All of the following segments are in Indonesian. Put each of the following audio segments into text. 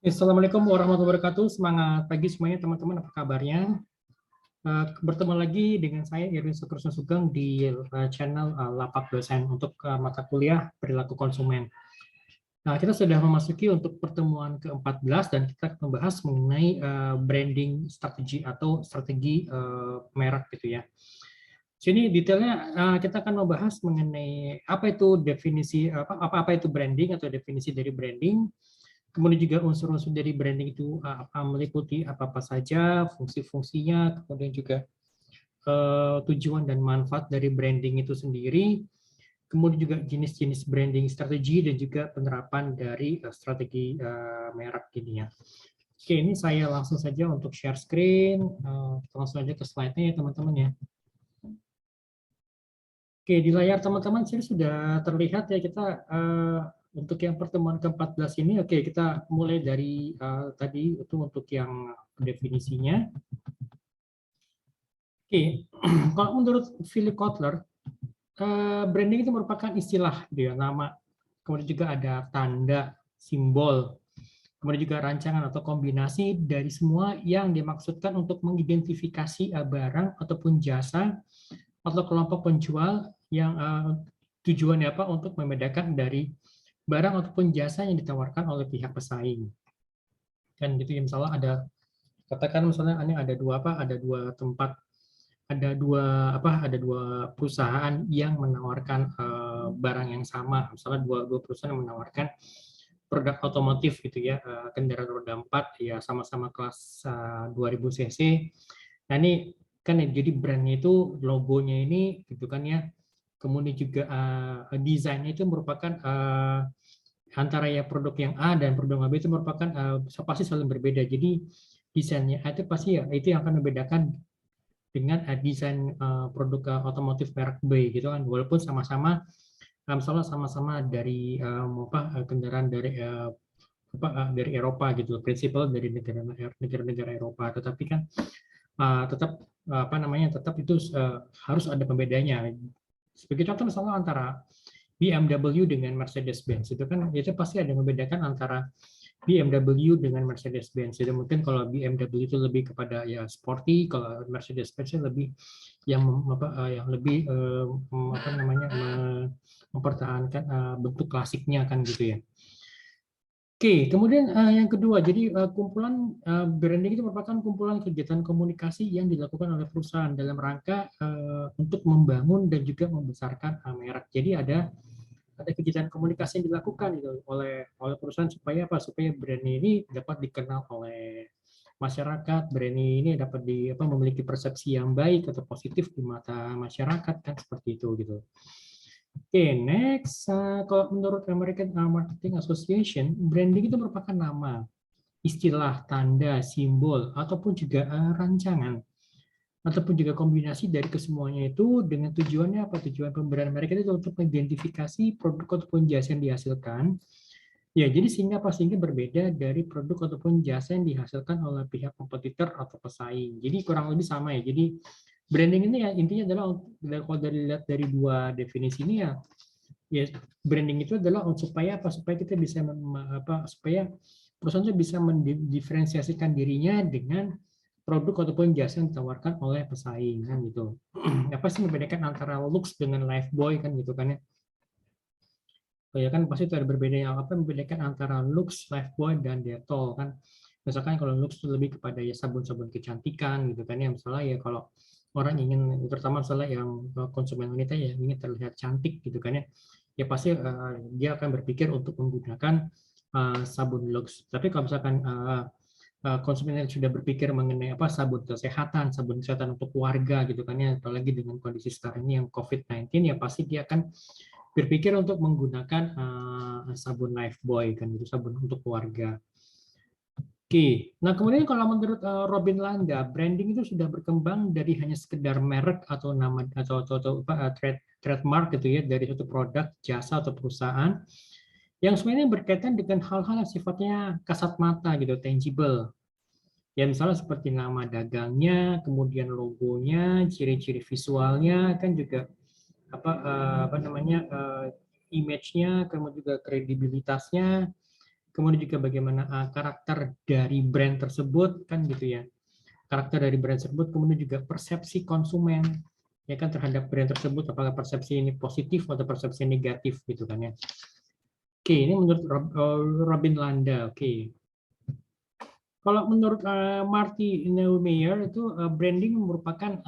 Assalamualaikum warahmatullahi wabarakatuh. Semangat pagi semuanya teman-teman, apa kabarnya? Bertemu lagi dengan saya Irwin Sukrusno Sugeng di channel Lapak Dosen untuk mata kuliah perilaku konsumen. Nah, kita sudah memasuki untuk pertemuan ke-14 dan kita membahas mengenai branding strategi atau strategi merek gitu ya. Sini detailnya kita akan membahas mengenai apa itu definisi apa itu branding atau definisi dari branding. Kemudian juga unsur-unsur dari branding itu meliputi apa-apa saja, fungsi-fungsinya, kemudian juga tujuan dan manfaat dari branding itu sendiri, kemudian juga jenis-jenis branding strategi dan juga penerapan dari strategi merek ini ya. Oke, ini saya langsung saja untuk share screen, kita langsung aja ke slide-nya ya teman-teman ya. Oke, di layar teman-teman sini sudah terlihat ya kita untuk yang pertemuan ke-14 ini, oke kita mulai dari tadi itu untuk yang definisinya. Oke, kalau menurut Philip Kotler, branding itu merupakan istilah, gitu ya, nama, kemudian juga ada tanda, simbol, kemudian juga rancangan atau kombinasi dari semua yang dimaksudkan untuk mengidentifikasi barang ataupun jasa atau kelompok penjual yang tujuannya apa untuk membedakan dari barang ataupun jasa yang ditawarkan oleh pihak pesaing. Kan gitu ya, misalnya ada katakan misalnya ini ada dua ada dua tempat, ada dua perusahaan yang menawarkan barang yang sama, misalnya dua perusahaan yang menawarkan produk otomotif gitu ya, kendaraan roda 4 ya sama-sama kelas 2000 cc. Nah ini kan jadi brandnya itu logonya ini gitu kan ya, kemudian juga desainnya itu merupakan antara ya produk yang A dan produk yang B itu merupakan pasti saling berbeda. Jadi desainnya itu pasti ya itu yang akan membedakan dengan desain produk otomotif merek B gitu kan, walaupun sama-sama misalnya sama-sama dari kendaraan dari dari Eropa gitu, prinsipal dari negara-negara Eropa, tetapi kan tetap tetap itu harus ada pembedanya. Sebagai contoh misalnya antara BMW dengan Mercedes-Benz itu kan itu pasti ada yang membedakan antara BMW dengan Mercedes-Benz. Jadi mungkin kalau BMW itu lebih kepada ya sporty, kalau Mercedes-Benz lebih yang lebih mempertahankan bentuk klasiknya kan gitu ya. Oke, kemudian yang kedua, jadi kumpulan branding itu merupakan kumpulan kegiatan komunikasi yang dilakukan oleh perusahaan dalam rangka untuk membangun dan juga membesarkan merek. Jadi ada kegiatan komunikasi yang dilakukan gitu oleh perusahaan supaya apa? Supaya brand ini dapat dikenal oleh masyarakat, brand ini dapat memiliki persepsi yang baik atau positif di mata masyarakat kan seperti itu gitu. Oke, next. Kalau menurut American Marketing Association, branding itu merupakan nama, istilah, tanda, simbol, ataupun juga rancangan, ataupun juga kombinasi dari kesemuanya itu dengan tujuannya apa? Tujuan pemberian mereka itu untuk mengidentifikasi produk ataupun jasa yang dihasilkan. Ya, jadi sehingga berbeda dari produk ataupun jasa yang dihasilkan oleh pihak kompetitor atau pesaing. Jadi kurang lebih sama ya. Jadi branding ini ya intinya adalah kalau dilihat dari dua definisi ini ya branding itu adalah supaya apa? Supaya kita bisa supaya perusahaan itu bisa mendiferensiasikan dirinya dengan produk ataupun jasa yang ditawarkan oleh pesaing kan gitu. Apa sih membedakan antara Lux dengan Lifebuoy kan gitu kan ya? Ya kan pasti itu ada berbeda yang apa membedakan antara Lux, Lifebuoy dan Dettol kan. Misalkan kalau Lux itu lebih kepada ya sabun-sabun kecantikan gitu kan ya. Misalnya ya kalau orang ingin terutama misalnya yang konsumen wanita ya ingin terlihat cantik gitu kan ya. Ya pasti dia akan berpikir untuk menggunakan sabun Lux. Tapi kalau misalkan konsumen yang sudah berpikir mengenai apa sabun kesehatan untuk keluarga gitu kan ya, apalagi dengan kondisi sekarang ini yang COVID-19 ya pasti dia akan berpikir untuk menggunakan sabun Lifebuoy kan itu sabun untuk keluarga. Oke, nah kemudian kalau menurut Robin Landa, branding itu sudah berkembang dari hanya sekedar merek atau nama atau trademark gitu ya dari suatu produk, jasa atau perusahaan yang sebenarnya berkaitan dengan hal-hal yang sifatnya kasat mata gitu, tangible. Ya misalnya seperti nama dagangnya, kemudian logonya, ciri-ciri visualnya kan juga apa namanya image-nya, kemudian juga kredibilitasnya, kemudian juga bagaimana karakter dari brand tersebut kan gitu ya. Karakter dari brand tersebut, kemudian juga persepsi konsumen ya kan terhadap brand tersebut, apakah persepsi ini positif atau persepsi negatif gitu kan ya. Oke, ini menurut Robin Landa. Oke. Kalau menurut Marty Neumeyer itu branding merupakan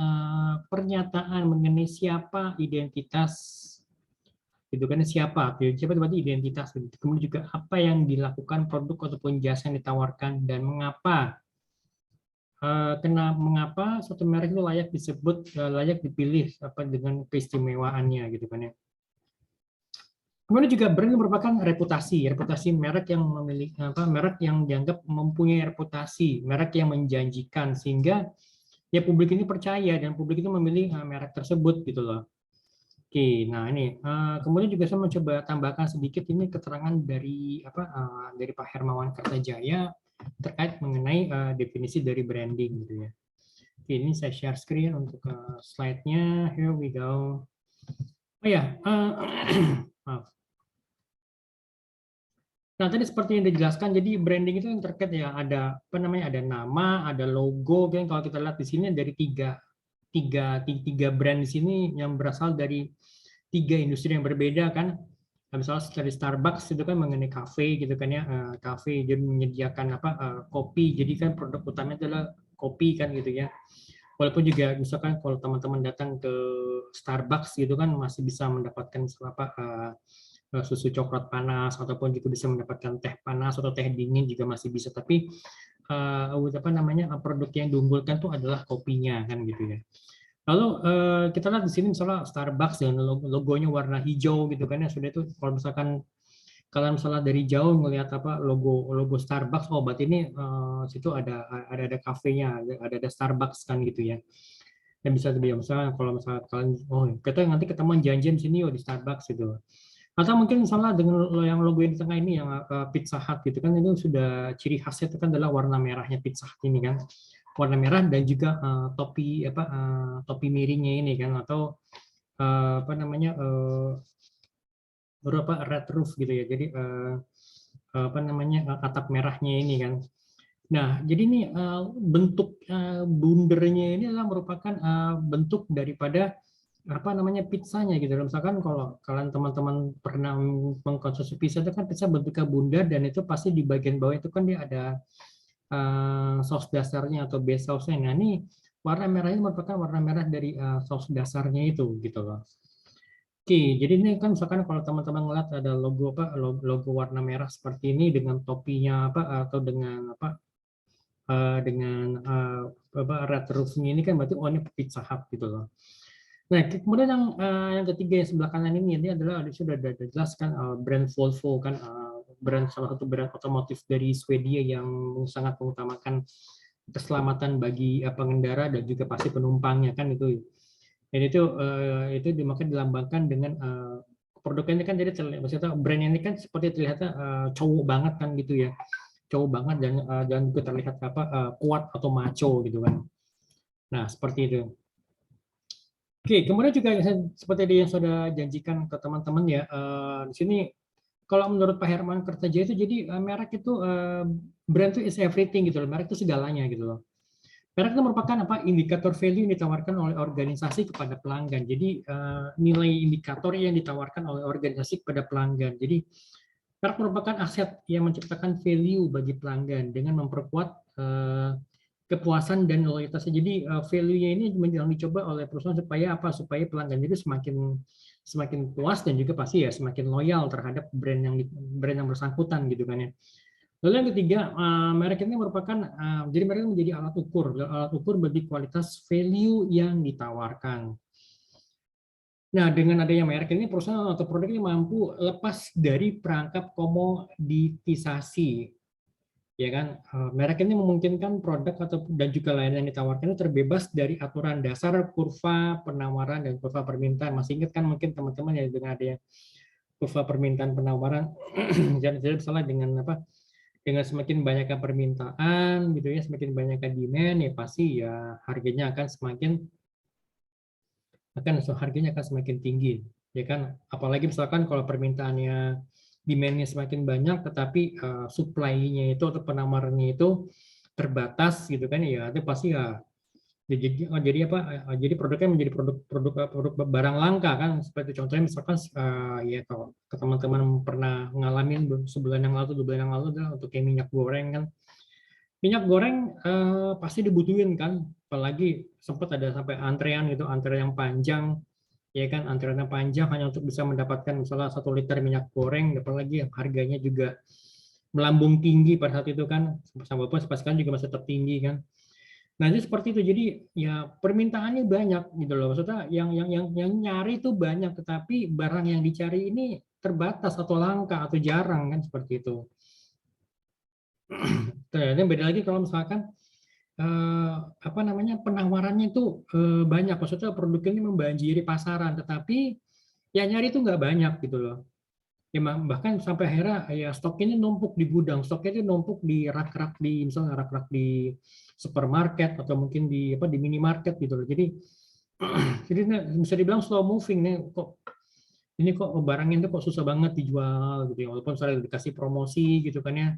pernyataan mengenai siapa identitas gitu kan, siapa berarti identitas, kemudian juga apa yang dilakukan produk ataupun jasa yang ditawarkan dan mengapa mengapa suatu merek itu layak disebut, layak dipilih apa dengan keistimewaannya gitu kan ya. Kemudian juga brand merupakan reputasi merek yang memiliki merek yang dianggap mempunyai reputasi, merek yang menjanjikan sehingga ya publik ini percaya dan publik itu memilih merek tersebut gitu loh. Oke, nah ini kemudian juga saya mencoba tambahkan sedikit ini keterangan dari dari Pak Hermawan Kartajaya terkait mengenai definisi dari branding gitu ya. Oke, ini saya share screen untuk slide-nya. Here we go. Oh ya, maaf. Nah, tadi seperti yang dijelaskan, jadi branding itu yang terkait ya ada apa namanya, ada nama, ada logo. Kan kalau kita lihat di sini dari tiga brand di sini yang berasal dari tiga industri yang berbeda kan. Nah, misalnya dari Starbucks itu kan mengenai kafe gitu kan ya, kafe jadi menyediakan kopi. Jadi kan produk utamanya adalah kopi kan gitu ya. Walaupun juga misalkan kalau teman-teman datang ke Starbucks gitu kan masih bisa mendapatkan susu coklat panas ataupun juga bisa mendapatkan teh panas atau teh dingin juga masih bisa, tapi produk yang diunggulkan tuh adalah kopinya kan gitu ya. Lalu kita lihat di sini misalnya Starbucks dengan logonya warna hijau gitu kan ya, sudah itu kalau misalkan kalian misalnya dari jauh melihat logo Starbucks, oh berarti ini situ ada kafenya, ada Starbucks kan gitu ya. Dan bisa lebih misalnya kalau misalnya kalian kita nanti ketemu janjian sini di Starbucks gitu. Atau mungkin misalnya dengan yang logo yang di tengah ini yang Pizza Hut gitu kan, itu sudah ciri khasnya itu kan adalah warna merahnya Pizza Hut ini kan, warna merah dan juga topi miringnya ini kan, atau beberapa red roof gitu ya, jadi atap merahnya ini kan. Nah, jadi ini bentuk bundernya ini adalah merupakan bentuk daripada pizzanya gitu. Misalkan kalau kalian teman-teman pernah mengkonsumsi pizza itu kan pizza bentuknya bundar dan itu pasti di bagian bawah itu kan dia ada saus dasarnya atau base sausnya. Nah, ini warna merah ini merupakan warna merah dari saus dasarnya itu gitu loh. Oke, jadi ini kan misalkan kalau teman-teman ngeliat ada logo warna merah seperti ini dengan topinya atau dengan red roofnya ini kan berarti ini Pizza Hut gitu loh. Nah, kemudian yang ketiga yang sebelah kanan ini adalah sudah dijelaskan brand Volvo kan, salah satu brand otomotif dari Swedia yang sangat mengutamakan keselamatan bagi pengendara dan juga pasti penumpangnya kan itu. Dan itu makanya dilambangkan dengan produknya ini kan, jadi maksudnya brand ini kan seperti terlihatnya cowok banget kan gitu ya, cowok banget dan juga terlihat kuat atau macho gitu kan. Nah, seperti itu. Oke, kemudian juga seperti yang sudah janjikan ke teman-teman ya, di sini kalau menurut Pak Herman Kertajaya itu jadi merek itu brand itu is everything gitu loh, merek itu segalanya gitu loh. Merek itu merupakan indikator value yang ditawarkan oleh organisasi kepada pelanggan. Jadi nilai indikator yang ditawarkan oleh organisasi kepada pelanggan. Jadi merek merupakan aset yang menciptakan value bagi pelanggan dengan memperkuat kepuasan dan loyalitasnya. Jadi value-nya ini yang dicoba oleh perusahaan supaya pelanggan itu semakin puas dan juga pasti ya semakin loyal terhadap brand yang bersangkutan gitu kan ya. Lalu yang ketiga, merek ini merupakan jadi merek menjadi alat ukur bagi kualitas value yang ditawarkan. Nah, dengan adanya merek ini perusahaan atau produk ini mampu lepas dari perangkap komoditisasi. Ya kan, merek ini memungkinkan produk dan juga layanan yang ditawarkan itu terbebas dari aturan dasar kurva penawaran dan kurva permintaan. Masih ingat kan mungkin teman-teman ya dengan adanya kurva permintaan penawaran, jadi misalnya dengan semakin banyaknya permintaan gitu ya, semakin banyaknya demand ya pasti ya harganya akan semakin tinggi ya kan, apalagi misalkan kalau permintaannya demand-nya semakin banyak, tetapi supply-nya itu atau penawarannya itu terbatas gitu kan ya, itu pasti ya jadi apa? Jadi produknya menjadi produk barang langka kan. Seperti contohnya misalkan ya kalau ke teman-teman pernah ngalamin sebulan yang lalu, 2 bulan yang lalu adalah untuk kayak minyak goreng kan. Minyak goreng pasti dibutuhin kan, apalagi sempat ada sampai antrean gitu, antrean yang panjang, ya kan, antrean yang panjang hanya untuk bisa mendapatkan misalnya 1 liter minyak goreng, apalagi yang harganya juga melambung tinggi pada saat itu kan, sampai pun sekarang juga masih tetap tinggi kan. Nah, jadi seperti itu. Jadi ya permintaannya banyak gitu loh. Maksudnya yang nyari itu banyak, tetapi barang yang dicari ini terbatas atau langka atau jarang kan seperti itu. Ternyata beda lagi kalau misalkan apa namanya penawarannya itu banyak. Maksudnya produk ini membanjiri pasaran, tetapi yang nyari itu nggak banyak gitu loh. Ya, bahkan sampai akhirnya ya stok ini numpuk di gudang, stoknya itu numpuk di rak-rak di misalnya rak-rak di supermarket atau mungkin di apa di minimarket gitu loh. Jadi jadi bisa dibilang slow moving nih, kok ini kok barangnya itu kok susah banget dijual gitu ya, walaupun misalnya dikasih promosi gitu kan ya,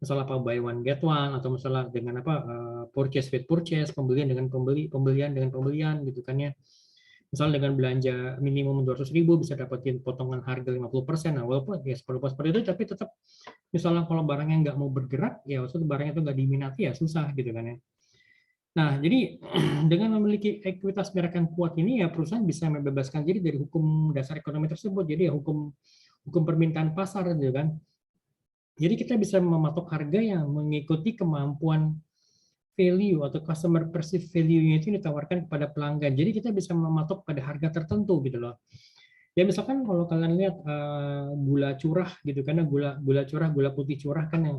misalnya apa buy one get one atau misalnya dengan apa purchase with purchase, pembelian dengan pembelian dengan pembelian gitu kan ya. Misalnya dengan belanja minimum 200.000 bisa dapetin potongan harga 50%. Nah, walaupun ya seperti itu, tapi tetap misalnya kalau barangnya nggak mau bergerak, ya maksudnya barangnya itu nggak diminati ya susah gitu kan ya. Nah, jadi dengan memiliki ekuitas merek yang kuat ini ya perusahaan bisa membebaskan diri dari hukum dasar ekonomi tersebut. Jadi ya hukum permintaan pasar gitu kan. Jadi kita bisa mematok harga yang mengikuti kemampuan value atau customer perceived value-nya itu ditawarkan kepada pelanggan. Jadi kita bisa mematok pada harga tertentu gitu loh. Ya misalkan kalau kalian lihat gula curah gitu karena gula curah, gula putih curah kan yang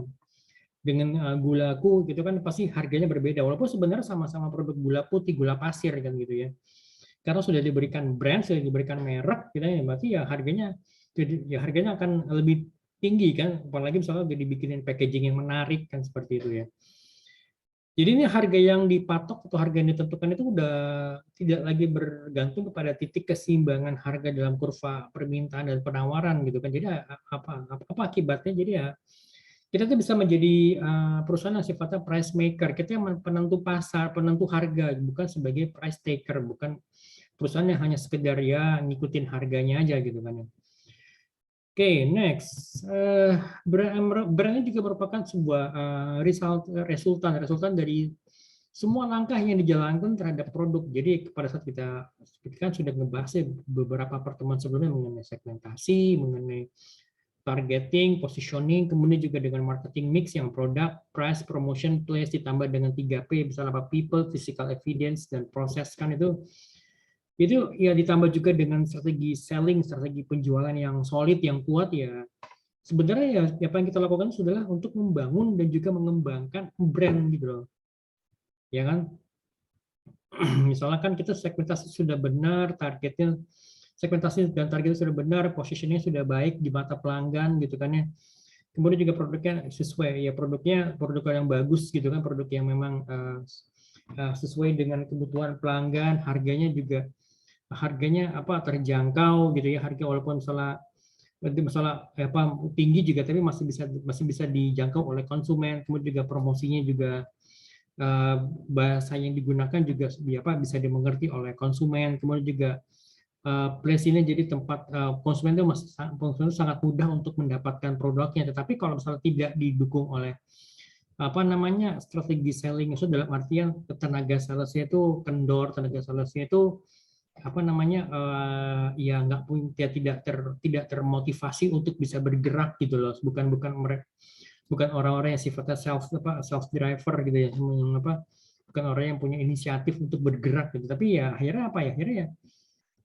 dengan gulaku gitu kan pasti harganya berbeda walaupun sebenarnya sama-sama produk gula putih, gula pasir kan gitu ya. Karena sudah diberikan brand, sudah diberikan merek gitu ya, berarti ya harganya akan lebih tinggi kan, apalagi misalnya udah dibikinin packaging yang menarik kan seperti itu ya. Jadi ini harga yang dipatok atau harga yang ditentukan itu udah tidak lagi bergantung kepada titik keseimbangan harga dalam kurva permintaan dan penawaran gitu kan. Jadi apa akibatnya? Jadi ya kita tuh bisa menjadi perusahaan yang sifatnya price maker. Kita yang penentu pasar, penentu harga, bukan sebagai price taker, bukan perusahaan yang hanya sekedar ya ngikutin harganya aja gitu kan ya. Oke, next. Brand ini juga merupakan sebuah resultan dari semua langkah yang dijalankan terhadap produk. Jadi pada saat kita kan sudah ngebahas beberapa pertemuan sebelumnya mengenai segmentasi, mengenai targeting, positioning, kemudian juga dengan marketing mix yang produk, price, promotion, place ditambah dengan 3P, misalnya apa people, physical evidence, dan proses kan itu ya ditambah juga dengan strategi selling, strategi penjualan yang solid, yang kuat ya. Sebenarnya ya apa yang kita lakukan adalah untuk membangun dan juga mengembangkan brand gitu loh. Ya kan? Misalnya kan kita segmentasi sudah benar, targetnya segmentasi dan targetnya sudah benar, positioningnya sudah baik di mata pelanggan gitu kan ya. Kemudian juga produknya sesuai, ya produknya produk yang bagus gitu kan, produk yang memang sesuai dengan kebutuhan pelanggan, harganya apa terjangkau gitu ya, harga walaupun masalah apa tinggi juga tapi masih bisa dijangkau oleh konsumen. Kemudian juga promosinya juga bahasa yang digunakan juga bisa dimengerti oleh konsumen. Kemudian juga place ini jadi tempat konsumen itu sangat mudah untuk mendapatkan produknya. Tetapi kalau misalnya tidak didukung oleh apa namanya strategi selling itu dalam artian tenaga salesnya itu kendor, tenaga salesnya itu apa namanya ya nggak punya tidak termotivasi untuk bisa bergerak gitu loh, bukan orang-orang yang sifatnya self driver gitu ya, yang apa bukan orang yang punya inisiatif untuk bergerak gitu. Tapi ya akhirnya apa ya, akhirnya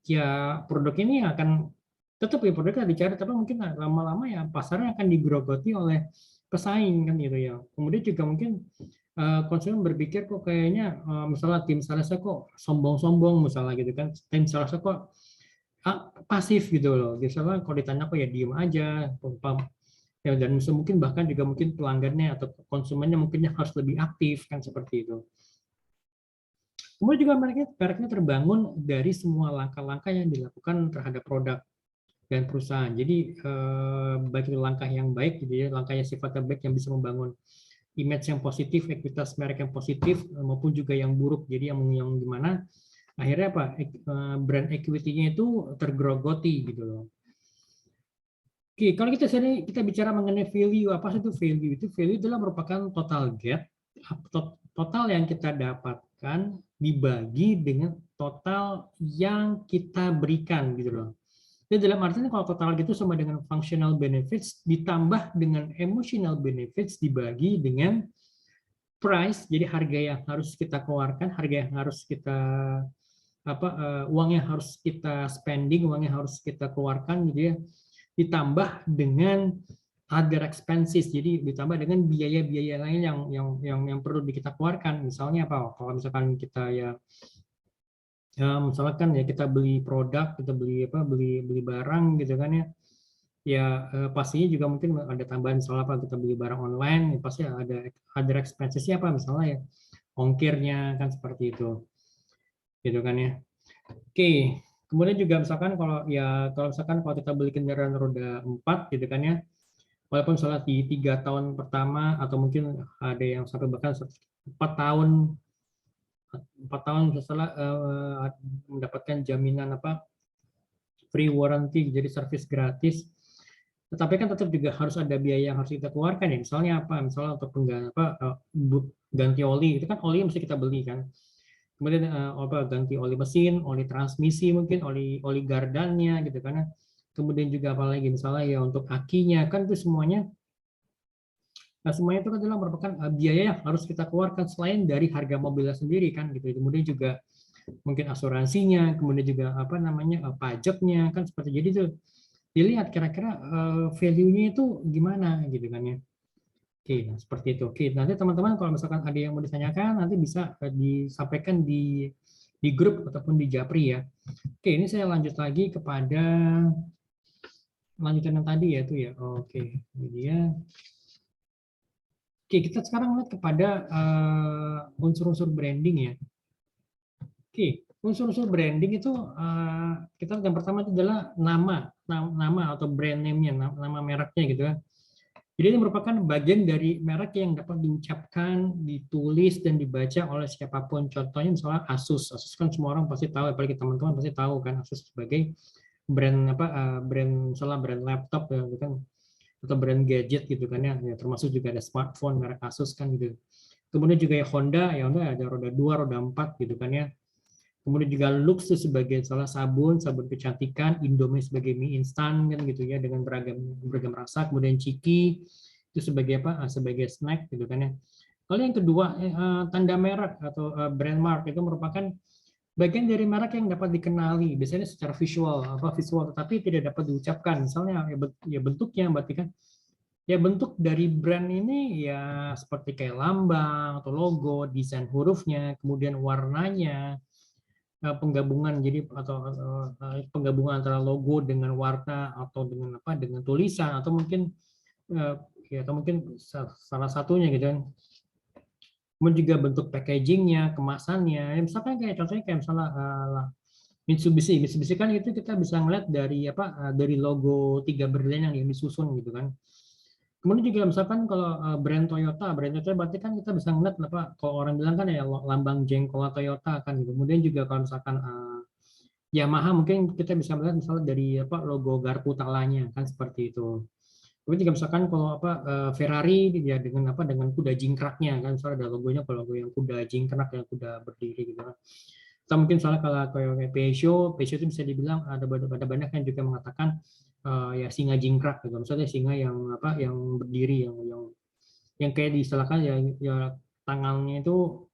ya produk ini akan tetap ya produknya dicari, tapi mungkin lama-lama ya pasarnya akan digerogoti oleh pesaing kan gitu ya. Kemudian juga mungkin konsumen berpikir kok kayaknya misalnya tim salesnya kok sombong-sombong misalnya gitu kan, tim salesnya kok pasif gitu loh. Misalnya kalau ditanya kok ya diem aja, ya, dan mungkin bahkan juga mungkin pelanggannya atau konsumennya mungkin harus lebih aktif kan seperti itu. Kemudian juga mereknya terbangun dari semua langkah-langkah yang dilakukan terhadap produk. dan perusahaan. Jadi baik itu langkah yang baik, gitu ya, langkah yang sifatnya baik yang bisa membangun image yang positif, ekuitas merek yang positif, maupun juga yang buruk. Jadi yang gimana akhirnya apa, brand equity-nya itu tergerogoti gitu loh. Oke, kalau kita bicara mengenai value, apa sih itu value? Itu value adalah merupakan total gap, total yang kita dapatkan dibagi dengan total yang kita berikan gitu loh. Jadi dalam artinya kalau total gitu sama dengan functional benefits ditambah dengan emotional benefits dibagi dengan price, jadi harga yang harus kita keluarkan, harga yang harus kita uang yang harus kita spending, uang yang harus kita keluarkan gitu ya, ditambah dengan other expenses, jadi ditambah dengan biaya-biaya lain yang perlu kita keluarkan. Misalnya apa? Kalau misalkan kita misalkan ya kita beli produk, kita beli barang gitu kan ya. Ya pastinya juga mungkin ada tambahan soal apa, kita beli barang online, ya pasti ada other expenses-nya apa misalnya ya ongkirnya kan seperti itu. Gitu kan ya. Oke, kemudian juga misalkan kalau kita beli kendaraan roda 4 gitu kan ya, walaupun misalnya di 3 tahun pertama atau mungkin ada yang sampai bahkan 4 tahun 4 tahun setelah mendapatkan jaminan free warranty, jadi servis gratis. Tetapi kan tetap juga harus ada biaya yang harus kita keluarkan ya. Misalnya misalnya untuk ganti oli, itu kan oli yang mesti kita beli kan. Kemudian ganti oli mesin, oli transmisi, mungkin oli gardannya gitu kan. Kemudian juga apalagi misalnya ya untuk akinya kan itu semuanya. Nah, semuanya itu adalah merupakan biaya yang harus kita keluarkan selain dari harga mobilnya sendiri kan gitu. Kemudian juga mungkin asuransinya, kemudian juga pajaknya kan seperti, jadi tuh dilihat kira-kira value-nya itu gimana gitu kan ya. Oke, nah seperti itu. Oke, nanti teman-teman kalau misalkan ada yang mau ditanyakan nanti bisa disampaikan di grup ataupun di Japri ya. Oke, ini saya lanjut lagi kepada lanjutan yang tadi ya itu ya. Oke, ini dia. Oke, kita sekarang lihat kepada unsur-unsur branding ya. Oke, unsur-unsur branding itu kita yang pertama itu adalah nama atau brand name-nya, nama mereknya gitu kan. Jadi ini merupakan bagian dari merek yang dapat diucapkan, ditulis dan dibaca oleh siapapun. Contohnya misalnya Asus. Asus kan semua orang pasti tahu, apalagi teman-teman pasti tahu kan Asus sebagai brand brand misalnya brand laptop ya gitu kan, atau brand gadget gitu kan ya. Termasuk juga ada smartphone merek Asus kan gitu. Kemudian juga ya Honda ada roda 2, roda 4 gitu kan ya. Kemudian juga Lux itu sebagai salah sabun kecantikan, Indomie sebagai mie instan kan gitu ya dengan beragam rasa, kemudian Ciki itu sebagai sebagai snack gitu kan ya. Lalu yang kedua tanda merek atau brand mark itu merupakan bagian dari merek yang dapat dikenali biasanya secara visual tetapi tidak dapat diucapkan. Misalnya ya bentuknya berarti kan ya bentuk dari brand ini ya seperti kayak lambang atau logo, desain hurufnya, kemudian warnanya, penggabungan penggabungan antara logo dengan warna atau dengan tulisan atau mungkin salah satunya gitu kan. Kemudian juga bentuk packagingnya, kemasannya. Misalkan contohnya kayak misalnya Mitsubishi kan itu kita bisa ngeliat dari logo 3 berlian yang disusun gitu kan. Kemudian juga misalkan kalau brand Toyota berarti kan kita bisa ngeliat kalau orang bilang kan ya lambang jengkol Toyota kan. Kemudian juga kalau misalkan Yamaha mungkin kita bisa melihat misalnya dari logo garpu talanya kan seperti itu. Kemudian juga misalkan kalau Ferrari ya dengan kuda jingkraknya kan, misalnya ada logonya kalau logo yang kuda jingkrak, yang kuda berdiri gitu kan. Atau mungkin misalnya kalau kayak Peugeot itu bisa dibilang ada banyak yang juga mengatakan ya singa jingkrak gitu. Misalnya singa yang berdiri yang kayak diistilahkan ya tangannya itu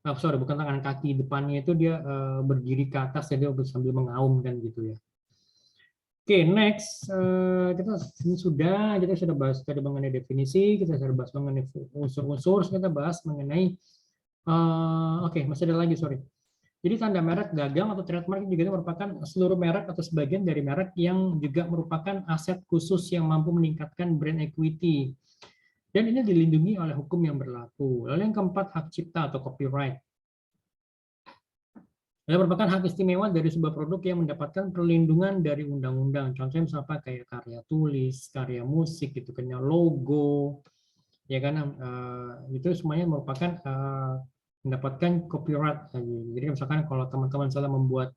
bukan tangan, kaki depannya itu dia berdiri ke atas jadi sambil mengaum kan gitu ya. Oke, next kita sudah bahas tadi mengenai definisi, kita sudah bahas mengenai unsur-unsur, kita bahas mengenai masih ada lagi sorry. Jadi tanda merek dagang atau trademark juga merupakan seluruh merek atau sebagian dari merek yang juga merupakan aset khusus yang mampu meningkatkan brand equity. Dan ini dilindungi oleh hukum yang berlaku. Lalu yang keempat, hak cipta atau copyright. Adalah merupakan hak istimewa dari sebuah produk yang mendapatkan perlindungan dari undang-undang. Contohnya misalnya kayak karya tulis, karya musik, gitu kan, logo, ya kan, itu semuanya merupakan mendapatkan copyright. Jadi misalkan kalau teman-teman salah membuat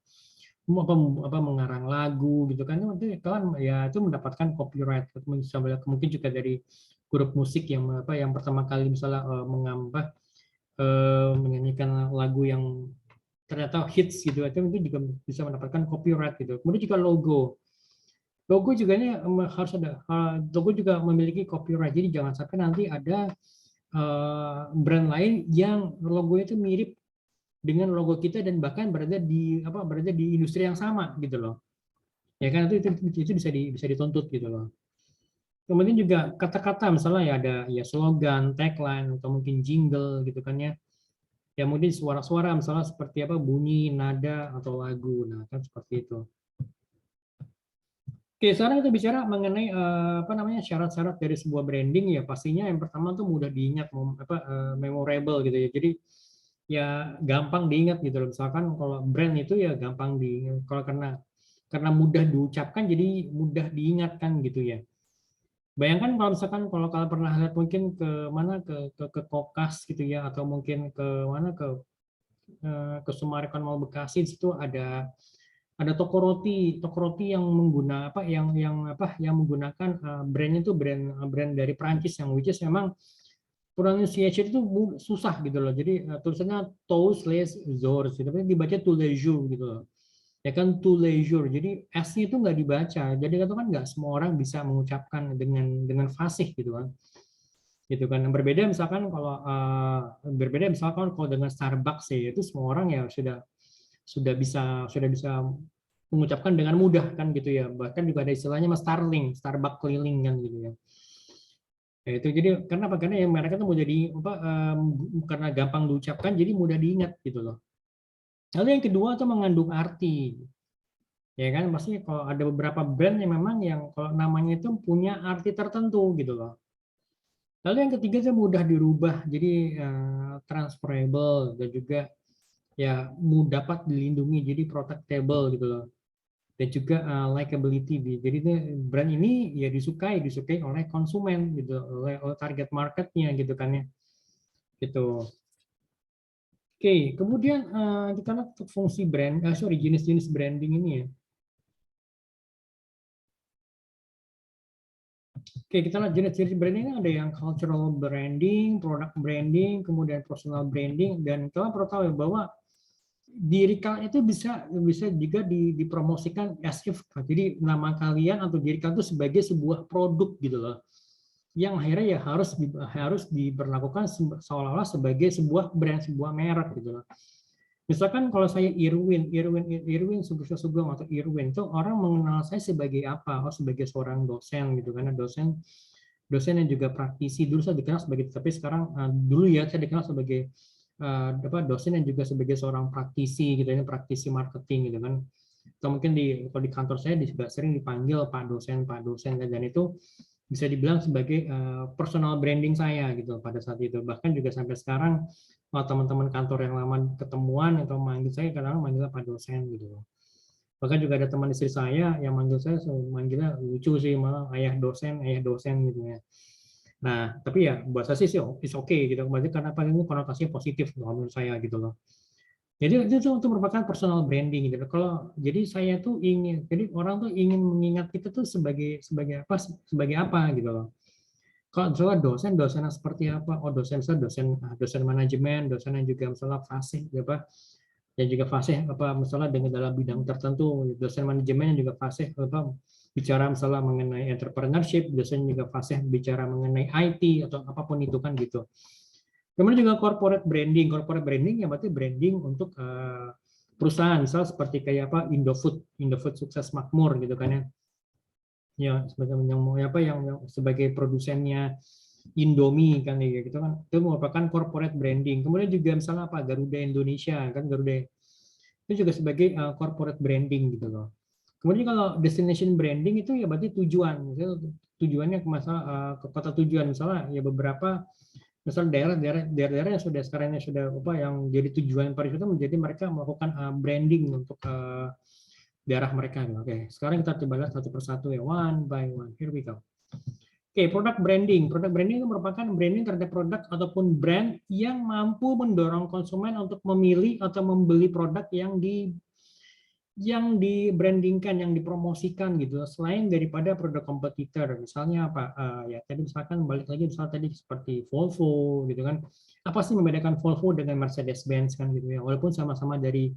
apa mengarang lagu gitu kan, itu kan ya itu mendapatkan copyright. Mungkin juga dari grup musik yang apa yang pertama kali misalnya menyanyikan lagu yang ternyata hits gitu, itu juga bisa mendapatkan copyright gitu. Kemudian juga logo. Logo juga ini harus ada, logo juga memiliki copyright. Jadi jangan sampai nanti ada brand lain yang logonya itu mirip dengan logo kita dan bahkan berada di industri yang sama gitu loh. Ya kan itu bisa dituntut gitu loh. Kemudian juga kata-kata misalnya ya ada ya slogan, tagline atau mungkin jingle gitu kan ya. Ya mungkin suara-suara misalnya seperti apa bunyi, nada atau lagu. Nah, kan seperti itu. Oke, sekarang kita bicara mengenai apa namanya syarat-syarat dari sebuah branding ya. Pastinya yang pertama tuh mudah diingat, memorable gitu ya. Jadi ya gampang diingat gitu loh. Misalkan kalau brand itu ya gampang diingat. Kalau karena mudah diucapkan jadi mudah diingatkan gitu ya. Bayangkan kalau misalkan kalau kalian pernah lihat mungkin ke mana ke Kokas gitu ya atau mungkin ke mana ke Summarecon Mall Bekasi di situ ada toko roti yang menggunakan yang menggunakan brandnya itu brand dari Prancis yang which is memang pronunciation itu susah gitu loh. Jadi tulisannya tous les jours gitu, tapi dibaca tous les jours gitu loh. Ya kan tous les jours. Jadi S-nya itu nggak dibaca. Jadi itu kan nggak semua orang bisa mengucapkan dengan fasih gitu kan. Gitu kan. Yang berbeda misalkan kalau dengan Starbucks ya itu semua orang ya sudah bisa mengucapkan dengan mudah kan gitu ya. Bahkan juga ada istilahnya mas Starbucks keliling kan gitu ya. Ya, itu jadi karena apa? Karena ya mereka tuh mau jadi apa karena gampang diucapkan jadi mudah diingat gitu loh. Lalu yang kedua itu mengandung arti. Ya kan pasti kalau ada beberapa brand yang memang yang kalau namanya itu punya arti tertentu gitu loh. Lalu yang ketiga itu mudah dirubah jadi transferable dan juga ya mudah dapat dilindungi jadi protectable gitu loh. Dan juga likability. Jadi brand ini ya disukai oleh konsumen gitu, oleh target marketnya gitu kan ya. Gitu. Oke, kemudian kita lihat untuk fungsi jenis-jenis branding ini ya. Oke, kita lihat jenis-jenis branding ada yang cultural branding, product branding, kemudian personal branding, dan kalian perlu tahu ya bahwa diri kalian itu bisa juga dipromosikan as if jadi nama kalian atau diri kalian itu sebagai sebuah produk gitu loh yang akhirnya ya harus diberlakukan seolah-olah sebagai sebuah brand, sebuah merek gitu loh. Misalkan kalau saya Irwin Sugeng atau Irwin itu orang mengenal saya sebagai apa? Oh, sebagai seorang dosen gitu karena dosen yang juga praktisi. Dulu saya dikenal sebagai, tapi sekarang dulu ya saya dikenal sebagai dosen yang juga sebagai seorang praktisi gitu, ini praktisi marketing gitu kan. Atau mungkin kalau di kantor saya juga sering dipanggil Pak dosen dan itu bisa dibilang sebagai personal branding saya gitu pada saat itu. Bahkan juga sampai sekarang teman-teman kantor yang lama ketemuan atau manggil saya kadang manggil Pak dosen gitu. Bahkan juga ada teman istri saya yang manggilnya lucu sih, malah ayah dosen gitu ya. Nah, tapi ya buat saya sih is okay gitu. Berarti karena apa ini konotasinya positif menurut saya gitu loh. Jadi itu untuk merupakan personal branding gitu. Kalau jadi saya tuh jadi orang tuh ingin mengingat kita tuh sebagai apa gitu loh. Kalau misalnya dosen yang seperti apa? Oh dosen manajemen, dosen yang juga misalnya fasih apa yang juga fasih apa misalnya dengan dalam bidang tertentu, dosen manajemen yang juga fasih apa bicara misalnya mengenai entrepreneurship, dosen juga fasih bicara mengenai IT atau apapun itu kan gitu. Kemudian juga corporate branding yang berarti branding untuk perusahaan, misal seperti kayak apa Indofood Sukses Makmur gitu kan ya. Ya sebagai produsennya Indomie kan ya gitu kan. Itu merupakan corporate branding. Kemudian juga misalnya apa Garuda Indonesia kan Garuda itu juga sebagai corporate branding gitu loh. Kemudian kalau destination branding itu ya berarti tujuan. Misalnya tujuannya ke kota tujuan misalnya ya beberapa misal daerah-daerah yang sudah sekarang ini sudah apa yang jadi tujuan pariwisata menjadi mereka melakukan branding untuk daerah mereka. Oke, sekarang kita coba lihat satu persatu ya, one by one. Here we go. Oke, product branding. Product branding itu merupakan branding terhadap produk ataupun brand yang mampu mendorong konsumen untuk memilih atau membeli produk yang dibrandingkan, yang dipromosikan gitu, selain daripada produk kompetitor. Misalnya apa? Ya tadi misalkan balik lagi misalnya tadi seperti Volvo gitu kan. Apa sih membedakan Volvo dengan Mercedes-Benz kan gitu ya? Walaupun sama-sama dari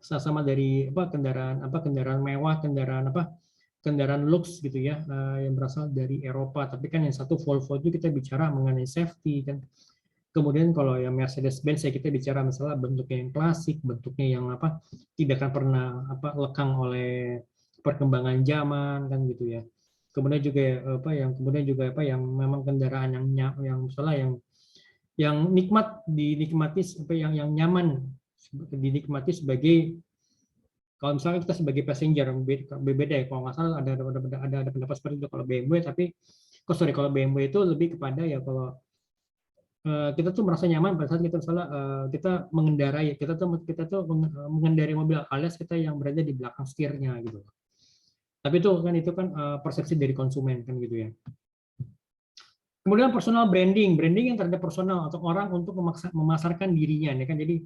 kendaraan mewah, kendaraan lux gitu ya, yang berasal dari Eropa. Tapi kan yang satu Volvo itu kita bicara mengenai safety kan. Kemudian kalau yang Mercedes-Benz ya kita bicara misalnya bentuknya yang klasik, bentuknya yang tidak akan pernah lekang oleh perkembangan zaman kan gitu ya. Kemudian juga yang memang kendaraan yang misalnya yang nikmat dinikmati yang nyaman dinikmati sebagai, kalau misalnya kita sebagai passenger berbeda ya, kalau nggak salah ada pendapat seperti itu kalau BMW, tapi kalau BMW itu lebih kepada ya kalau kita tuh merasa nyaman pada saat kita misalnya kita mengendarai, kita tuh mengendarai mobil, alias kita yang berada di belakang setirnya gitu. Tapi itu kan persepsi dari konsumen kan gitu ya. Kemudian personal branding, branding yang terhadap personal atau orang untuk memasarkan dirinya, ya kan. Jadi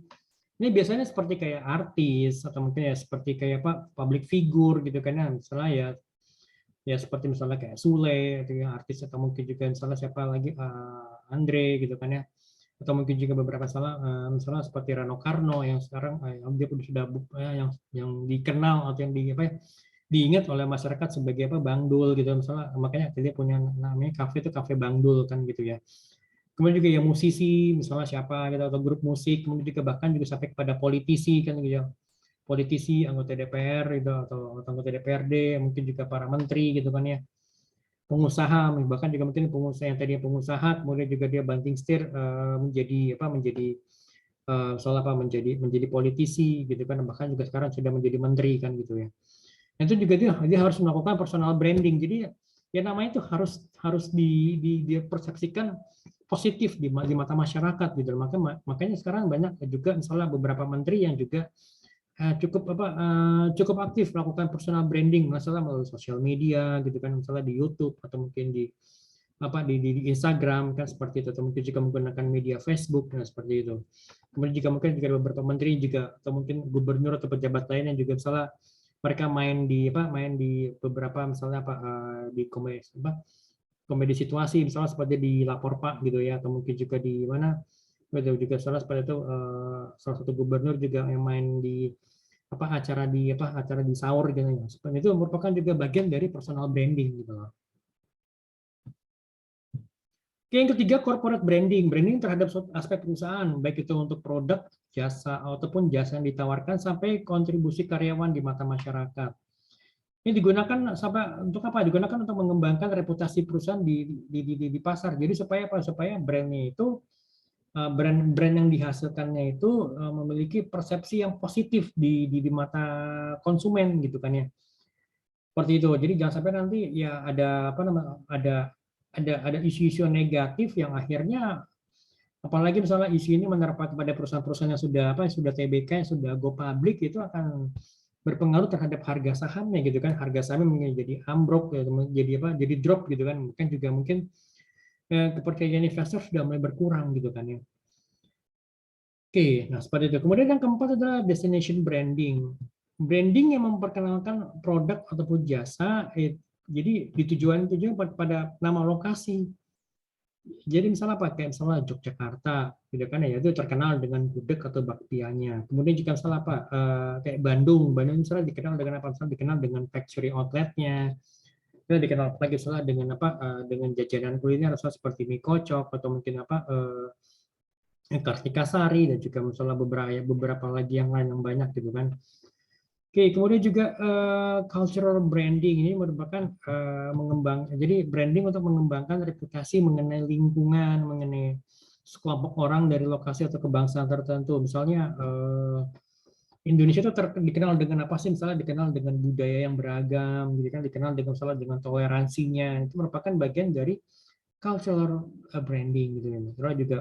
ini biasanya seperti kayak artis atau mungkin ya seperti kayak public figure gitu kan ya, misalnya ya seperti misalnya kayak Sule atau yang artis, atau mungkin juga misalnya siapa lagi Andre gitu kan ya, atau mungkin juga beberapa misalnya seperti Rano Karno yang sekarang dia sudah yang dikenal atau yang diingat oleh masyarakat sebagai Bang Dul gitu misalnya, makanya dia punya namanya kafe itu kafe Bang Dul kan gitu ya. Kemudian juga ya musisi misalnya siapa gitu, atau grup musik, kemudian juga bahkan juga sampai kepada politisi kan gitu ya, politisi, anggota DPR gitu, atau anggota DPRD, mungkin juga para menteri gitu kan ya, pengusaha, bahkan juga mungkin pengusaha yang tadinya pengusaha kemudian juga dia banting setir menjadi politisi gitu kan, bahkan juga sekarang sudah menjadi menteri kan gitu ya. Itu juga dia harus melakukan personal branding. Jadi ya namanya itu harus dipersepsikan positif di mata masyarakat gitu. Makanya sekarang banyak juga misalnya beberapa menteri yang juga cukup aktif melakukan personal branding, masalah melalui sosial media gitu kan, misalnya di YouTube atau mungkin di Instagram kan seperti itu, atau mungkin juga menggunakan media Facebook dan seperti itu. Kemudian juga mungkin juga beberapa menteri juga, atau mungkin gubernur atau pejabat lain yang juga misalnya mereka main di beberapa misalnya di komedi situasi, misalnya seperti di Lapor Pak gitu ya, atau mungkin juga di mana juga salah seperti itu, salah satu gubernur juga yang main di acara di sahur gitu ya. Seperti itu merupakan juga bagian dari personal branding gitu loh. Oke, yang ketiga corporate branding, branding terhadap aspek perusahaan, baik itu untuk produk, jasa ataupun jasa yang ditawarkan sampai kontribusi karyawan di mata masyarakat. Ini digunakan untuk apa? Digunakan untuk mengembangkan reputasi perusahaan di pasar. Jadi supaya brandnya itu brand yang dihasilkannya itu memiliki persepsi yang positif di mata konsumen gitu kan ya. Seperti itu. Jadi jangan sampai nanti ya ada isu-isu negatif yang akhirnya, apalagi misalnya isu ini menerpa kepada perusahaan-perusahaan yang sudah TBK, yang sudah go public, itu akan berpengaruh terhadap harga sahamnya gitu kan. Harga sahamnya menjadi ambruk, jadi drop gitu kan. Mungkin kepercayaan investor sudah mulai berkurang gitu kan ya. Oke, nah seperti itu. Kemudian yang keempat adalah destination branding. Branding yang memperkenalkan produk ataupun jasa, jadi tujuan pada nama lokasi. Jadi misalnya kayak misalnya Yogyakarta, gitu kan ya, itu terkenal dengan gudeg atau bakpianya. Kemudian juga misalnya kayak Bandung misalnya dikenal dengan apa? Misalnya dikenal dengan factory outletnya. Kita dikenal lagi misalnya dengan dengan jajanan kuliner seperti mie kocok atau mungkin Kartika Sari, dan juga misalnya beberapa lagi yang lain yang banyak gitu kan. Oke, kemudian juga cultural branding ini merupakan jadi branding untuk mengembangkan reputasi mengenai lingkungan, mengenai sekelompok orang dari lokasi atau kebangsaan tertentu. Misalnya Indonesia itu dikenal dengan apa sih? Misalnya dikenal dengan budaya yang beragam, gitu kan, dikenal dengan misalnya dengan toleransinya. Itu merupakan bagian dari cultural branding gitu ya. Terus juga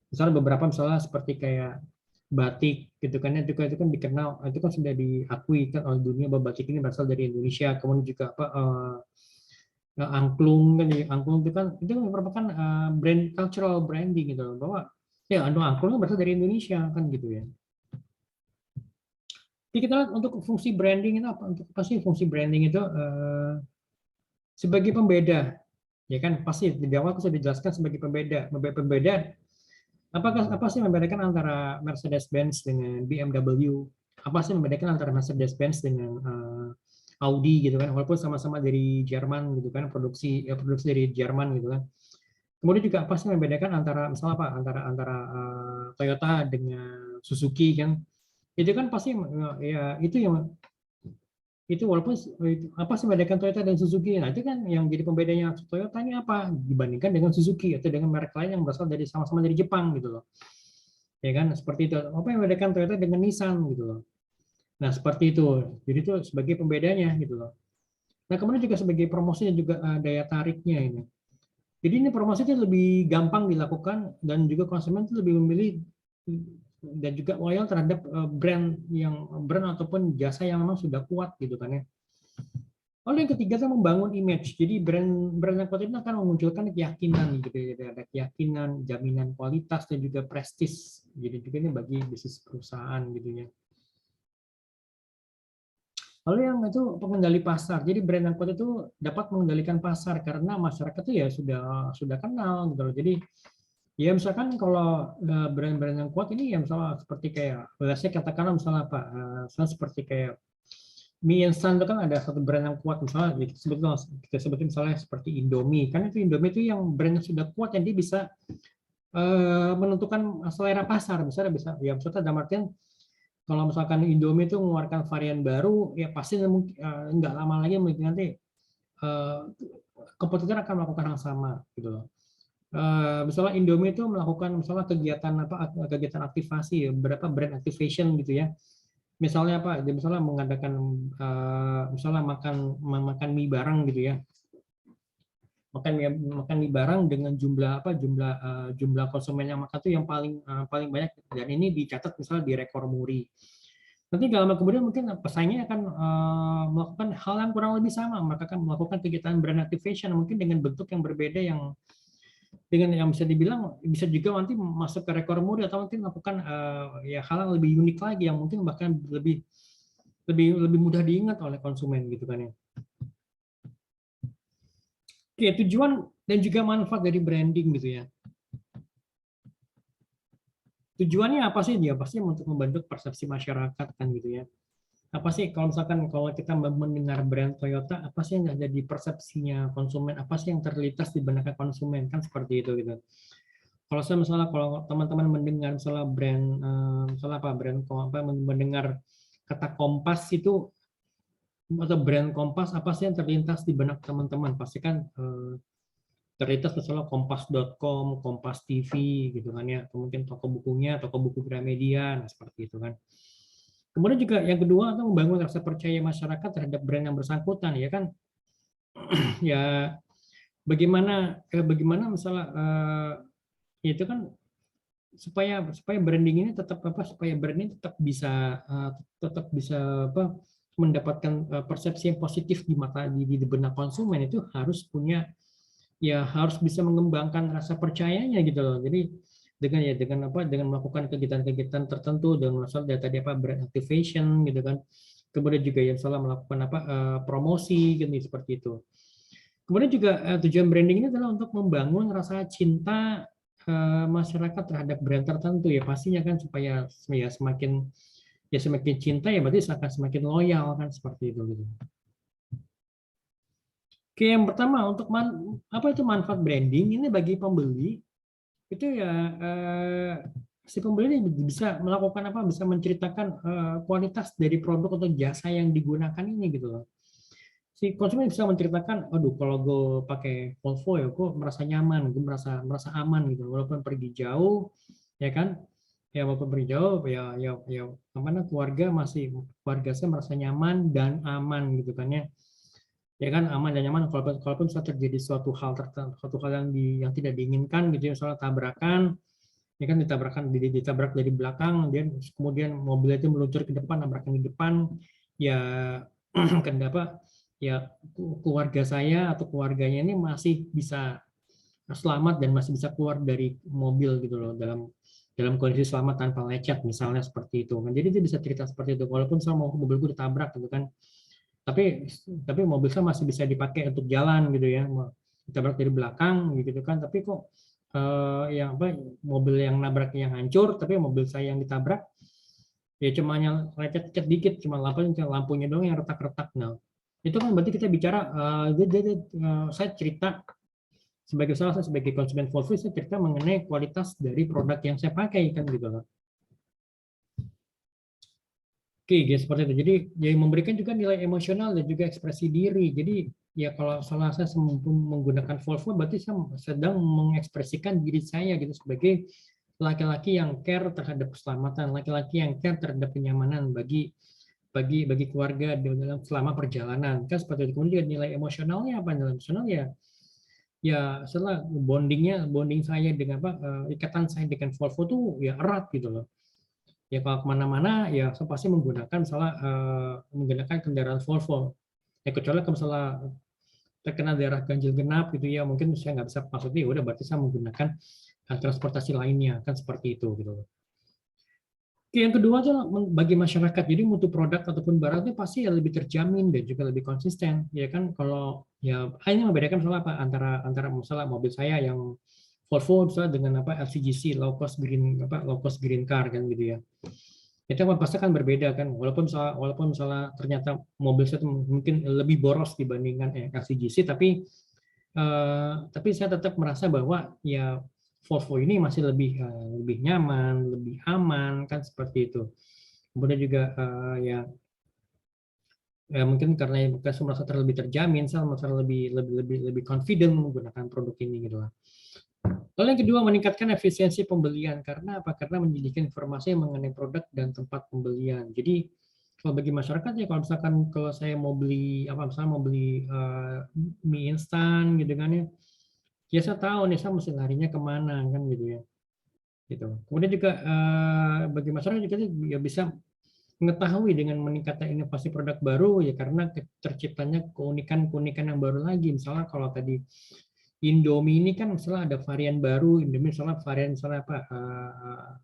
misalnya beberapa misalnya seperti kayak batik gitu kan, itu kan dikenal, itu kan sudah diakui kan oleh dunia bahwa batik ini berasal dari Indonesia. Kemudian juga apa angklung kan, angklung itu kan merupakan brand, cultural branding gitu loh, bahwa ya angklung berasal dari Indonesia kan gitu ya. Jadi kita lihat untuk fungsi branding itu apa? Untuk pasti fungsi branding itu sebagai pembeda, ya kan, pasti di awal sudah dijelaskan sebagai pembeda. Pembeda apa sih membedakan antara Mercedes-Benz dengan BMW? Apa sih membedakan antara Mercedes-Benz dengan Audi gitu kan? Walaupun sama-sama dari Jerman gitu kan, produksi dari Jerman gitu kan. Kemudian juga apa sih membedakan antara misalnya apa antara Toyota dengan Suzuki kan? Itu kan pasti ya itu yang itu walaupun apa sih membedakan Toyota dan Suzuki, nah itu kan yang jadi pembedanya Toyota ini apa dibandingkan dengan Suzuki atau dengan merek lain yang berasal dari sama-sama dari Jepang gitu loh, ya kan, seperti itu. Apa yang membedakan Toyota dengan Nissan gitu loh, nah seperti itu. Jadi itu sebagai pembedanya gitu loh. Nah kemudian juga sebagai promosi dan juga daya tariknya ini, jadi ini promosi itu lebih gampang dilakukan dan juga konsumen itu lebih memilih dan juga loyal terhadap brand ataupun jasa yang memang sudah kuat gitu kan ya. Lalu yang ketiga itu membangun image. Jadi brand yang kuat itu akan memunculkan keyakinan gitu ya. Ada keyakinan, jaminan kualitas dan juga prestis. Jadi juga ini bagi bisnis perusahaan gitu ya. Lalu yang itu pengendali pasar. Jadi brand yang kuat itu dapat mengendalikan pasar karena masyarakat itu ya sudah kenal gitu loh. Jadi ya misalkan kalau brand-brand yang kuat ini ya misalnya seperti kayak saya katakanlah misalnya apa? Misalnya seperti kayak mie instan itu kan ada satu brand yang kuat, misalnya kita sebut misalnya seperti Indomie, kan itu Indomie itu yang brandnya sudah kuat yang dia bisa menentukan selera pasar. Misalnya bisa ya misalnya dalam artian kalau misalkan Indomie itu mengeluarkan varian baru, ya pasti nggak lama lagi mungkin nanti kompetitor akan melakukan hal yang sama gitu loh. Misalnya Indomie itu melakukan misalnya kegiatan aktivasi ya, berapa brand activation gitu ya. Misalnya apa? Dia misalnya mengadakan misalnya makan mie bareng gitu ya. Makan mie bareng dengan jumlah konsumen yang makan itu yang paling banyak, dan ini dicatat misalnya di rekor muri. Nanti lama kemudian mungkin pesaingnya akan melakukan hal yang kurang lebih sama, mereka akan melakukan kegiatan brand activation mungkin dengan bentuk yang berbeda, yang bisa dibilang bisa juga nanti masuk ke rekor muri, atau mungkin melakukan ya hal yang lebih unik lagi yang mungkin bahkan lebih mudah diingat oleh konsumen gitu kan ya. Oke, tujuan dan juga manfaat dari branding gitu ya. Tujuannya apa sih? Dia pasti untuk membentuk persepsi masyarakat kan gitu ya. Apa sih kalau misalkan kalau kita mendengar brand Toyota, apa sih yang ada di persepsinya konsumen? Apa sih yang terlintas di benak konsumen, kan seperti itu gitu. Kalau saya misalnya kalau teman-teman mendengar misalnya misalnya apa mendengar kata Kompas itu atau brand Kompas, apa sih yang terlintas di benak teman-teman? Pasti kan terlintas misalnya kompas.com, Kompas TV gitu kan ya, atau mungkin toko bukunya, toko buku Gramedia, nah seperti itu kan. Kemudian juga yang kedua itu membangun rasa percaya masyarakat terhadap brand yang bersangkutan ya kan. Ya bagaimana misalnya itu kan supaya branding ini supaya brand ini tetap bisa mendapatkan persepsi yang positif di benak konsumen, itu harus bisa mengembangkan rasa percayanya gitu loh. Jadi dengan melakukan kegiatan-kegiatan tertentu, dengan misalnya tadi brand activation gitu kan, kemudian juga yang salah melakukan promosi gitu seperti itu. Kemudian juga tujuan branding ini adalah untuk membangun rasa cinta masyarakat terhadap brand tertentu ya, pastinya kan, supaya ya semakin cinta ya berarti akan semakin loyal kan, seperti itu gitu. Oke, yang pertama untuk apa itu manfaat branding ini bagi pembeli itu ya si pembeli bisa melakukan bisa menceritakan kualitas dari produk atau jasa yang digunakan ini gitu loh. Si konsumen bisa menceritakan, aduh kalau gue pakai Volvo ya gue merasa nyaman, gue merasa aman gitu, walaupun pergi jauh ya kan, ya walaupun pergi jauh ya keluarga saya merasa nyaman dan aman gitu kan ya. ya kan, aman dan nyaman. Kalaupun suatu terjadi suatu hal yang tidak diinginkan gitu ya, soal tabrakan, ya kan, ditabrak dari belakang, kemudian mobil itu meluncur ke depan, nabrakan di depan, ya kenapa ya keluarga saya atau keluarganya ini masih bisa selamat dan masih bisa keluar dari mobil gitu loh, dalam kondisi selamat tanpa lecet misalnya, seperti itu. Nah, jadi dia bisa cerita seperti itu, walaupun sama mobil gue ditabrak gitu kan, tapi mobil saya masih bisa dipakai untuk jalan gitu ya, ditabrak dari belakang gitu kan, tapi kok yang apa, mobil yang nabrak yang hancur, tapi mobil saya yang ditabrak ya cuma yang lecet-lecet dikit, cuma lampunya doang yang retak-retak. Nah, itu kan berarti kita bicara, saya cerita sebagai konsumen Volvo, saya cerita mengenai kualitas dari produk yang saya pakai kan gitu loh. Oke, ya seperti itu. Jadi ya memberikan juga nilai emosional dan juga ekspresi diri. Jadi ya kalau salah saya menggunakan Volvo, berarti saya sedang mengekspresikan diri saya gitu sebagai laki-laki yang care terhadap keselamatan, laki-laki yang care terhadap kenyamanan bagi keluarga dalam selama perjalanan. Kan seperti itu. Kemudian juga nilai emosionalnya apa? Nilai emosional ya setelah bonding saya dengan ikatan saya dengan Volvo tuh ya erat gitu loh. Ya kalau kemana-mana ya saya pasti menggunakan kendaraan Volvo. Ya kecuali kalau misalnya terkena daerah ganjil genap gitu ya, mungkin saya nggak bisa, maksudnya ya udah berarti saya menggunakan transportasi lainnya, kan seperti itu gitu loh. Oke, yang kedua tuh bagi masyarakat, jadi mutu produk ataupun barang itu pasti ya lebih terjamin dan juga lebih konsisten, ya kan. Kalau ya hanya membedakan misalnya apa antara misalnya mobil saya yang Volvo misalnya dengan LCGC, low cost green car kan gitu ya. Itu pasti kan berbeda kan, walaupun misalnya ternyata mobil saya mungkin lebih boros dibandingkan LCGC, tapi saya tetap merasa bahwa ya Volvo ini masih lebih nyaman, lebih aman kan, seperti itu. Kemudian juga ya mungkin karena saya merasa terlebih terjamin, saya merasa lebih confident menggunakan produk ini gitu lah. Lalu yang kedua, meningkatkan efisiensi pembelian. Karena apa? Karena menyediakan informasi mengenai produk dan tempat pembelian. Jadi kalau bagi masyarakat ya, kalau saya misalnya mau beli mie instan gitu kan ya saya tahu nih saya mesti larinya kemana kan gitu ya. Gitu. Kemudian juga bagi masyarakat juga ya bisa mengetahui dengan meningkatnya inovasi produk baru ya, karena terciptanya keunikan yang baru lagi. Misalnya kalau tadi Indomie ini kan misalnya ada varian baru, Indomie misalnya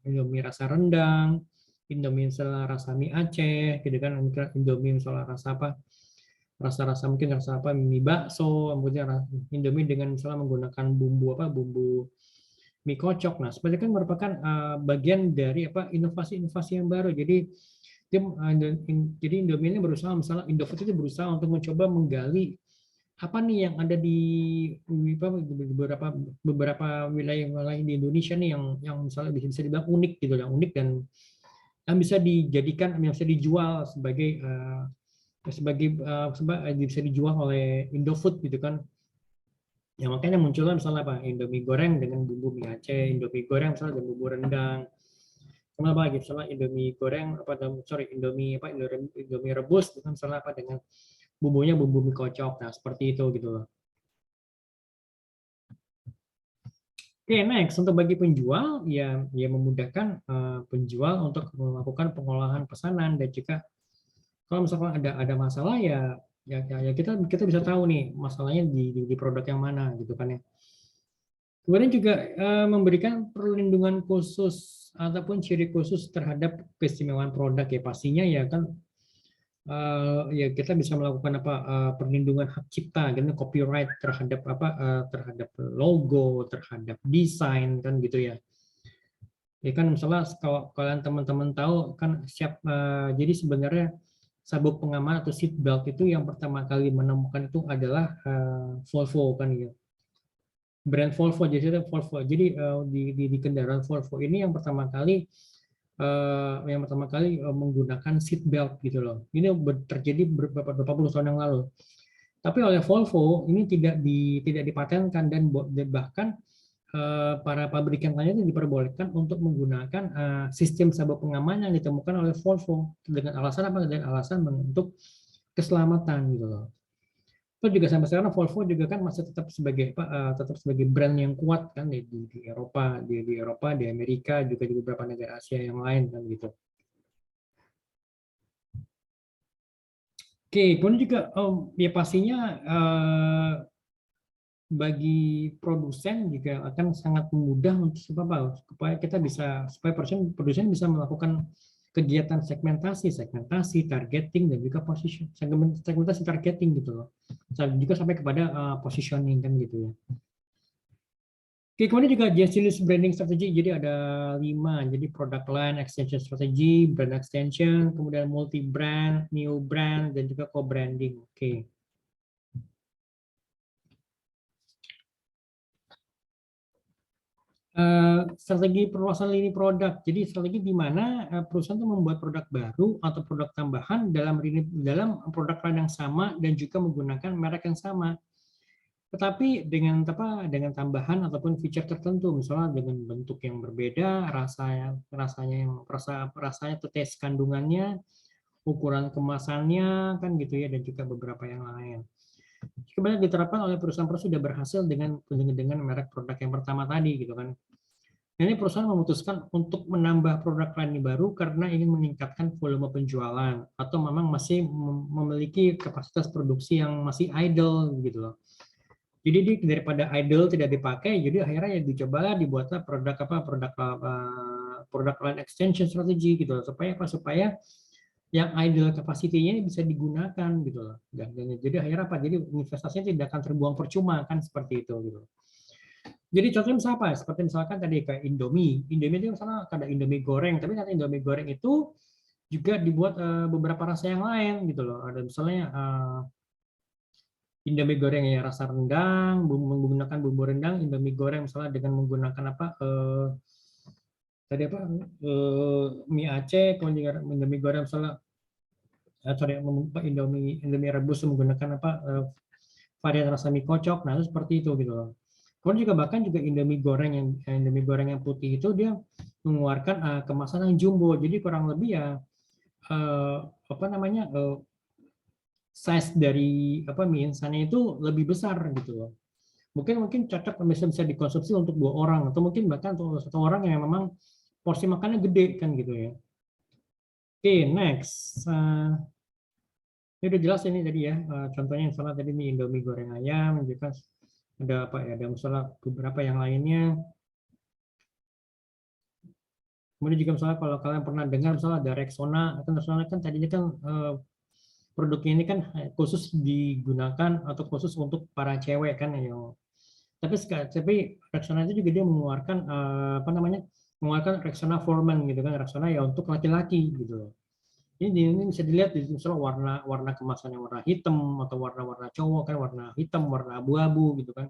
Indomie rasa rendang, Indomie misalnya rasa mie Aceh, gitu kan, Indomie misalnya rasa mungkin rasa mie bakso, kemudian Indomie dengan misalnya menggunakan bumbu mie kocok. Nah, seperti kan merupakan bagian dari inovasi-inovasi yang baru. Jadi Indomie ini berusaha, misalnya Indofood itu berusaha untuk mencoba menggali apa nih yang ada di beberapa wilayah di Indonesia nih yang misalnya bisa dibilang unik gitu, yang unik dan yang bisa yang bisa dijual bisa dijual oleh Indofood gitu kan. Ya makanya munculnya misalnya Indomie goreng dengan bumbu mie Aceh, Indomie goreng misalnya dengan bumbu rendang. Kenapa lagi misalnya Indomie goreng Indomie rebus misalnya dengan bumbunya bumbu mie kocok. Nah, seperti itu gitu loh. Oke, next untuk bagi penjual ya memudahkan penjual untuk melakukan pengolahan pesanan, dan juga kalau misalkan ada masalah ya kita bisa tahu nih masalahnya di produk yang mana gitu kan ya. Kemudian juga memberikan perlindungan khusus ataupun ciri khusus terhadap keistimewaan produk ya, pastinya ya kan ya kita bisa melakukan perlindungan hak cipta gitu, copyright terhadap logo, terhadap desain kan gitu ya. Ya kan misalnya kalau kalian teman-teman tahu kan jadi sebenarnya sabuk pengaman atau seat belt itu yang pertama kali menemukan itu adalah Volvo kan ya. Brand Volvo, jadi Volvo. Jadi di kendaraan Volvo ini yang pertama kali menggunakan seat belt gitu loh. Ini terjadi beberapa puluh tahun yang lalu. Tapi oleh Volvo ini tidak dipatenkan, dan bahkan para pabrikan lainnya diperbolehkan untuk menggunakan sistem sabuk pengaman yang ditemukan oleh Volvo dengan alasan apa? Dengan alasan untuk keselamatan gitu loh. Itu juga sampai sekarang Volvo juga kan masih tetap sebagai tetap sebagai brand yang kuat kan di Eropa, di Eropa, di Amerika juga di beberapa negara Asia yang lain kan gitu. Oke, kemudian juga ya pastinya bagi produsen juga akan sangat mudah untuk supaya kita bisa supaya produsen bisa melakukan kegiatan segmentasi, targeting dan juga segmentasi targeting gitu loh. Juga sampai kepada positioning kan gitu ya. Oke, kemudian juga jenis branding strategi. Jadi ada 5. Jadi product line extension strategy, brand extension, kemudian multi brand, new brand, dan juga co-branding. Oke. Strategi perluasan lini produk. Jadi strategi di mana perusahaan itu membuat produk baru atau produk tambahan dalam produk lain yang sama dan juga menggunakan merek yang sama. Tetapi dengan tambahan ataupun feature tertentu, misalnya dengan bentuk yang berbeda, rasanya tes kandungannya, ukuran kemasannya kan gitu ya, dan juga beberapa yang lain. Kemudian diterapkan oleh perusahaan-perusahaan sudah berhasil dengan merek produk yang pertama tadi gitu kan. Ini perusahaan memutuskan untuk menambah produk lain baru karena ingin meningkatkan volume penjualan atau memang masih memiliki kapasitas produksi yang masih idle gitu loh. Jadi daripada idle tidak dipakai, jadi akhirnya ya dicobalah dibuatlah produk line extension strategi gitu loh. Supaya yang idle capacity-nya bisa digunakan gitu loh. Jadi akhirnya jadi investasinya tidak akan terbuang percuma kan seperti itu gitu. Jadi contohnya misalnya apa? Seperti misalkan tadi kayak Indomie. Indomie itu misalnya ada Indomie goreng, tapi nanti Indomie goreng itu juga dibuat beberapa rasa yang lain gitu loh. Ada misalnya Indomie goreng yang rasa rendang, menggunakan bumbu rendang, Indomie goreng misalnya dengan menggunakan tadi mie Aceh, kemudian Indomie goreng misalnya Indomie rebus menggunakan varian rasa mie kocok. Nah, itu seperti itu gitu loh. Kemudian juga bahkan juga Indomie goreng yang putih itu dia mengeluarkan kemasan yang jumbo. Jadi kurang lebih ya size dari mie instannya itu lebih besar gitu loh. Mungkin cocok bisa dikonsumsi untuk 2 orang atau mungkin bahkan untuk 1 orang yang memang porsi makannya gede kan gitu ya. Oke, next. Ini udah jelas ini tadi ya, contohnya misalnya tadi nih Indomie goreng ayam, juga ada ada misalnya beberapa yang lainnya. Kemudian juga misalnya kalau kalian pernah dengar misalnya ada Rexona, Rexona kan tadinya kan produknya ini kan khusus digunakan atau khusus untuk para cewek kan yang tapi Rexona itu juga dia mengeluarkan mengeluarkan Rexona Foreman gitu kan, Rexona ya untuk laki-laki gitu loh. Ini bisa dilihat di misalnya warna kemasannya warna hitam atau warna cowok kan warna hitam, warna abu-abu gitu kan.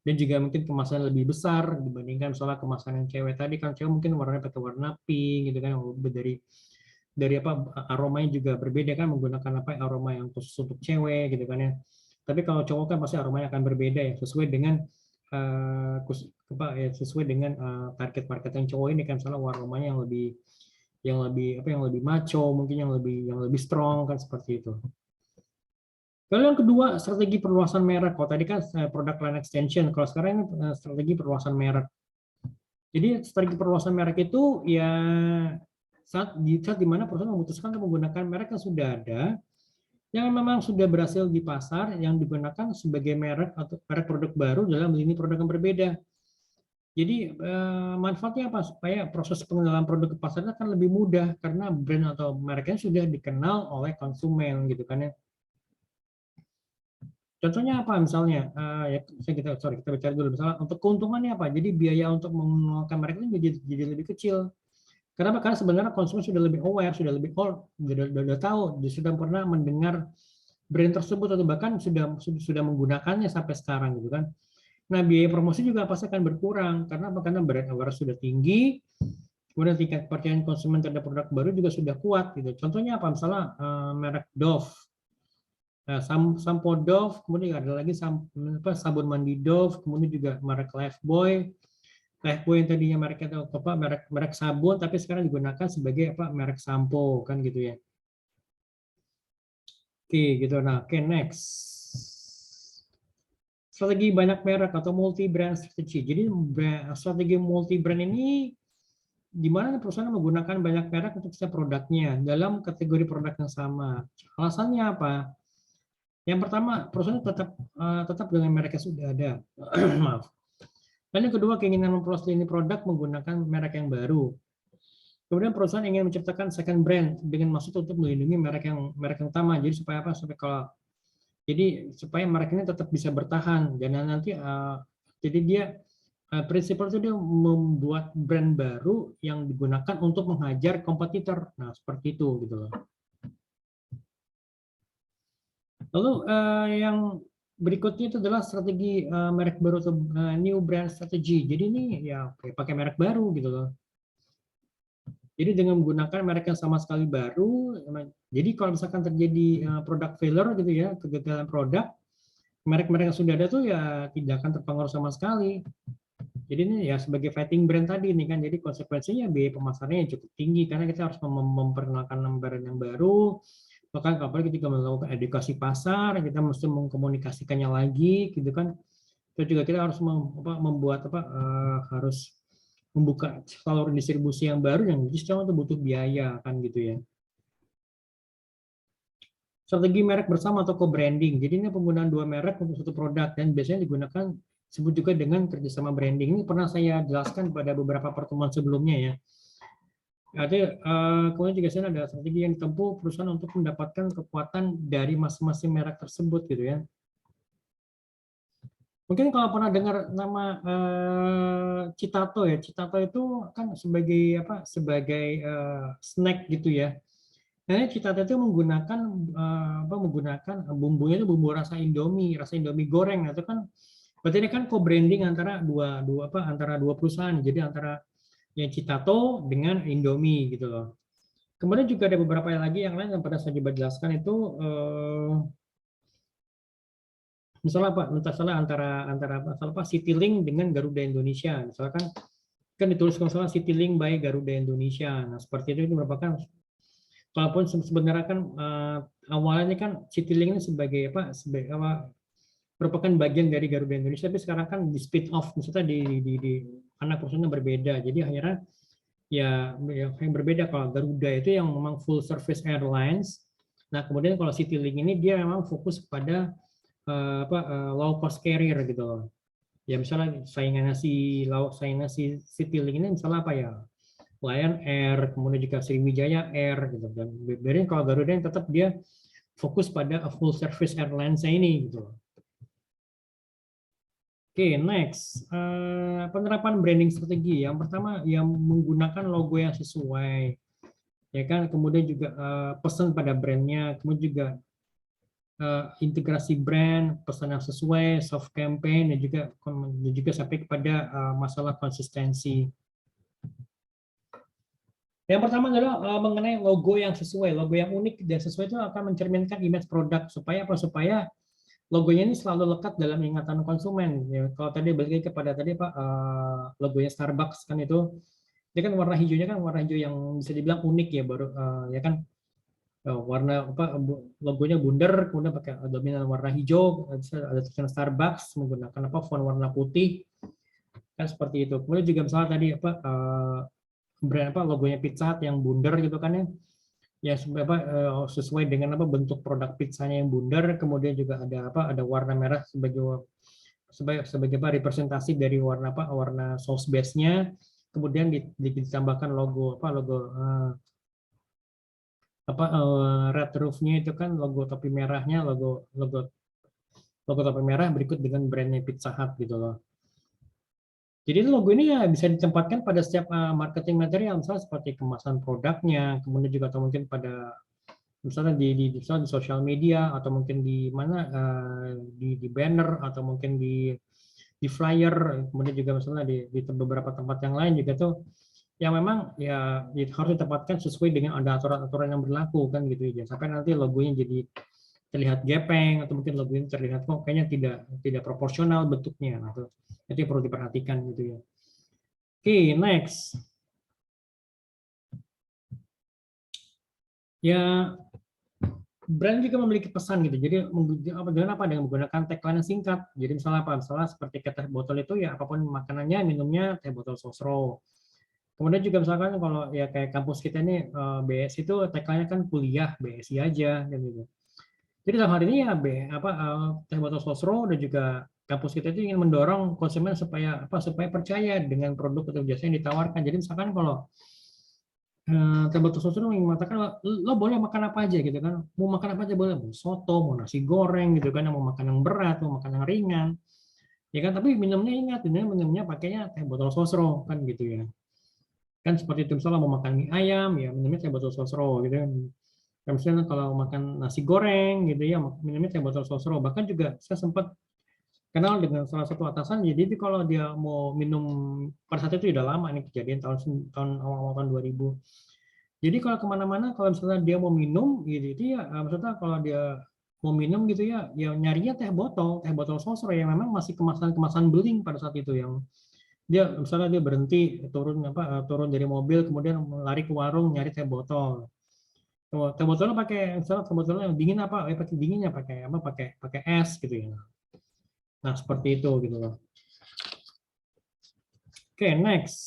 Dan juga mungkin kemasan lebih besar dibandingkan misalnya kemasan yang cewek tadi kan, cewek mungkin warnanya pakai warna pink gitu kan, dari aromanya juga berbeda kan, menggunakan aroma yang khusus untuk cewek gitu kan ya. Tapi kalau cowok kan pasti aromanya akan berbeda ya, sesuai dengan target market yang cowok ini kan, misalnya aromanya yang lebih macho, mungkin yang lebih strong kan seperti itu. Lalu yang kedua, strategi perluasan merek. Kalau tadi kan product line extension, kalau sekarang ini strategi perluasan merek. Jadi strategi perluasan merek itu ya saat di mana perusahaan memutuskan untuk menggunakan merek yang sudah ada, yang memang sudah berhasil di pasar, yang digunakan sebagai merek atau merek produk baru dalam lini produk yang berbeda. Jadi manfaatnya apa? Supaya proses pengenalan produk ke pasar akan lebih mudah karena brand atau mereknya sudah dikenal oleh konsumen gitu kan ya. Contohnya apa misalnya? Kita bicara dulu misalnya untuk keuntungannya apa? Jadi biaya untuk mengenalkan merek ini jadi lebih kecil. Kenapa? Karena sebenarnya konsumen sudah lebih aware, sudah lebih sudah tahu, sudah pernah mendengar brand tersebut atau bahkan sudah menggunakannya sampai sekarang gitu kan. Nah, biaya promosi juga pasti akan berkurang karena apa? Karena brand awareness sudah tinggi, kemudian tingkat kepercayaan konsumen terhadap produk baru juga sudah kuat gitu. Contohnya apa? Misalnya merek Dove. Nah, sampo Dove, kemudian ada lagi sabun mandi Dove, kemudian juga merek Lifebuoy. Lifebuoy yang tadinya mereknya merek sabun, tapi sekarang digunakan sebagai merek sampo kan gitu ya. Oke, gitu. Nah, oke, next. strategi banyak merek atau multi brand strategy. Jadi strategi multi brand ini di mana perusahaan menggunakan banyak merek untuk setiap produknya dalam kategori produk yang sama. Alasannya apa? Yang pertama, perusahaan tetap dengan merek yang sudah ada. Maaf. Dan yang kedua, keinginan memperluas lini produk menggunakan merek yang baru. Kemudian perusahaan ingin menciptakan second brand dengan maksud untuk melindungi merek yang utama. Jadi supaya apa? Supaya merek ini tetap bisa bertahan. Dan nanti jadi dia prinsipal itu dia membuat brand baru yang digunakan untuk menghajar kompetitor. Nah, seperti itu gitu loh. Lalu yang berikutnya itu adalah strategi merek baru atau new brand strategy. Jadi ini ya pakai merek baru gitu loh. Jadi dengan menggunakan merek yang sama sekali baru, jadi kalau misalkan terjadi product failure gitu ya, kegagalan produk, merek-merek yang sudah ada tuh ya tidak akan terpengaruh sama sekali. Jadi ini ya sebagai fighting brand tadi nih kan, jadi konsekuensinya biaya pemasarannya cukup tinggi karena kita harus memperkenalkan brand yang baru. Bahkan apalagi ketika melakukan edukasi pasar, kita mesti mengkomunikasikannya lagi, gitu kan. Terus juga kita harus harus membuka saluran distribusi yang baru yang justru itu butuh biaya kan gitu ya. Strategi merek bersama atau co-branding. Jadi ini penggunaan dua merek untuk satu produk dan biasanya digunakan disebut juga dengan kerjasama branding. Ini pernah saya jelaskan pada beberapa pertemuan sebelumnya ya. Kemudian juga ada strategi yang ditempuh perusahaan untuk mendapatkan kekuatan dari masing-masing merek tersebut gitu ya. Mungkin kalau pernah dengar nama Citato ya, Citato itu kan sebagai snack gitu ya. Nah, Citato itu menggunakan bumbunya itu bumbu rasa Indomie goreng. Itu kan berarti ini kan co-branding antara antara dua perusahaan. Jadi antara yang Citato dengan Indomie gitu loh. Kemudian juga ada beberapa lagi yang lain yang pada saya coba jelaskan itu misalnya antara Citylink dengan Garuda Indonesia. Misalkan kan dituliskan salah Citylink by Garuda Indonesia. Nah, seperti itu merupakan walaupun sebenarnya kan awalnya kan Citylink ini sebagai merupakan bagian dari Garuda Indonesia, tapi sekarang kan di split off, misalnya di anak perusahaan berbeda. Jadi akhirnya ya yang berbeda. Kalau Garuda itu yang memang full service airlines. Nah, kemudian kalau Citylink ini dia memang fokus pada low cost carrier gitu loh. Ya misalnya saingan si Citylink ini misalnya apa ya? Lion Air, kemudian juga Sriwijaya Air gitu. Dan berbeda kalau Garuda yang tetap dia fokus pada full service airlines ini gitu loh. Oke, next. Penerapan branding strategi. Yang pertama, yang menggunakan logo yang sesuai. Ya kan, kemudian juga pesan pada brandnya, kemudian juga integrasi brand, pesan yang sesuai, soft campaign, dan juga sampai kepada masalah konsistensi. Yang pertama adalah mengenai logo yang sesuai, logo yang unik dan sesuai itu akan mencerminkan image produk supaya logonya ini selalu lekat dalam ingatan konsumen. Ya, kalau tadi balik kepada logonya Starbucks kan itu, dia kan warna hijaunya kan warna hijau yang bisa dibilang unik ya, baru ya kan warna logonya bundar, kemudian pakai dominan warna hijau, ada tulisan Starbucks menggunakan font warna putih, kan seperti itu. Kemudian juga misalnya tadi brand logonya Pizza Hut yang bundar gitu kan ya sesuai dengan bentuk produk pizzanya yang bundar, kemudian juga ada warna merah sebagai representasi dari warna sauce base-nya, kemudian ditambahkan logo red roof-nya itu kan logo topi merahnya, logo topi merah berikut dengan brandnya Pizza Hut gitu loh. Jadi logo ini ya bisa ditempatkan pada setiap marketing material, misalnya seperti kemasan produknya, kemudian juga atau mungkin pada misalnya di sosial media, atau mungkin di mana di banner, atau mungkin di flyer, kemudian juga misalnya di beberapa tempat yang lain juga tuh yang memang ya harus ditempatkan sesuai dengan ada aturan-aturan yang berlaku kan gitu ya. Sampai nanti logonya jadi terlihat gepeng, atau mungkin logonya terlihat kok kayaknya tidak proporsional bentuknya. Nah, itu perlu diperhatikan gitu ya. Oke, next. Ya, brand juga memiliki pesan gitu. Jadi dengan apa? Dengan menggunakan tagline yang singkat. Jadi misalnya apa? Misalnya seperti ke teh botol itu ya apapun makanannya, minumnya teh botol sosro. Kemudian juga misalkan kalau ya kayak kampus kita ini BS itu tagline-nya kan kuliah BSI aja dan gitu. Jadi dalam hal ini ya teh botol sosro dan juga kampus kita itu ingin mendorong konsumen supaya percaya dengan produk atau jasa yang ditawarkan. Jadi misalkan kalau Tebak Sosro yang mengatakan lo boleh makan apa aja gitu kan, mau makan apa aja boleh, mau soto, mau nasi goreng gitu kan, mau makan yang berat, mau makan yang ringan, ya kan, tapi minumnya ingat, minumnya pakainya teh botol sosro kan gitu ya, kan seperti itu misalnya mau makan mie ayam ya minumnya teh botol sosro gitu kan. Dan misalnya kalau makan nasi goreng gitu ya minumnya teh botol sosro. Bahkan juga saya sempat kenal dengan salah satu atasan, jadi kalau dia mau minum pada saat itu udah lama nih kejadian tahun tahun awal tahun 2000. Jadi kalau kemana-mana, kalau misalnya dia mau minum, gitu, itu ya, maksudnya kalau dia mau minum gitu ya, ya nyarinya teh botol sosro yang memang masih kemasan-kemasan beling pada saat itu yang dia misalnya dia berhenti turun dari mobil kemudian lari ke warung nyari teh botol. Teh botolnya pakai misalnya teh botolnya yang dingin pakai dinginnya pakai es gitu ya. Nah seperti itu gitu loh. Oke, next.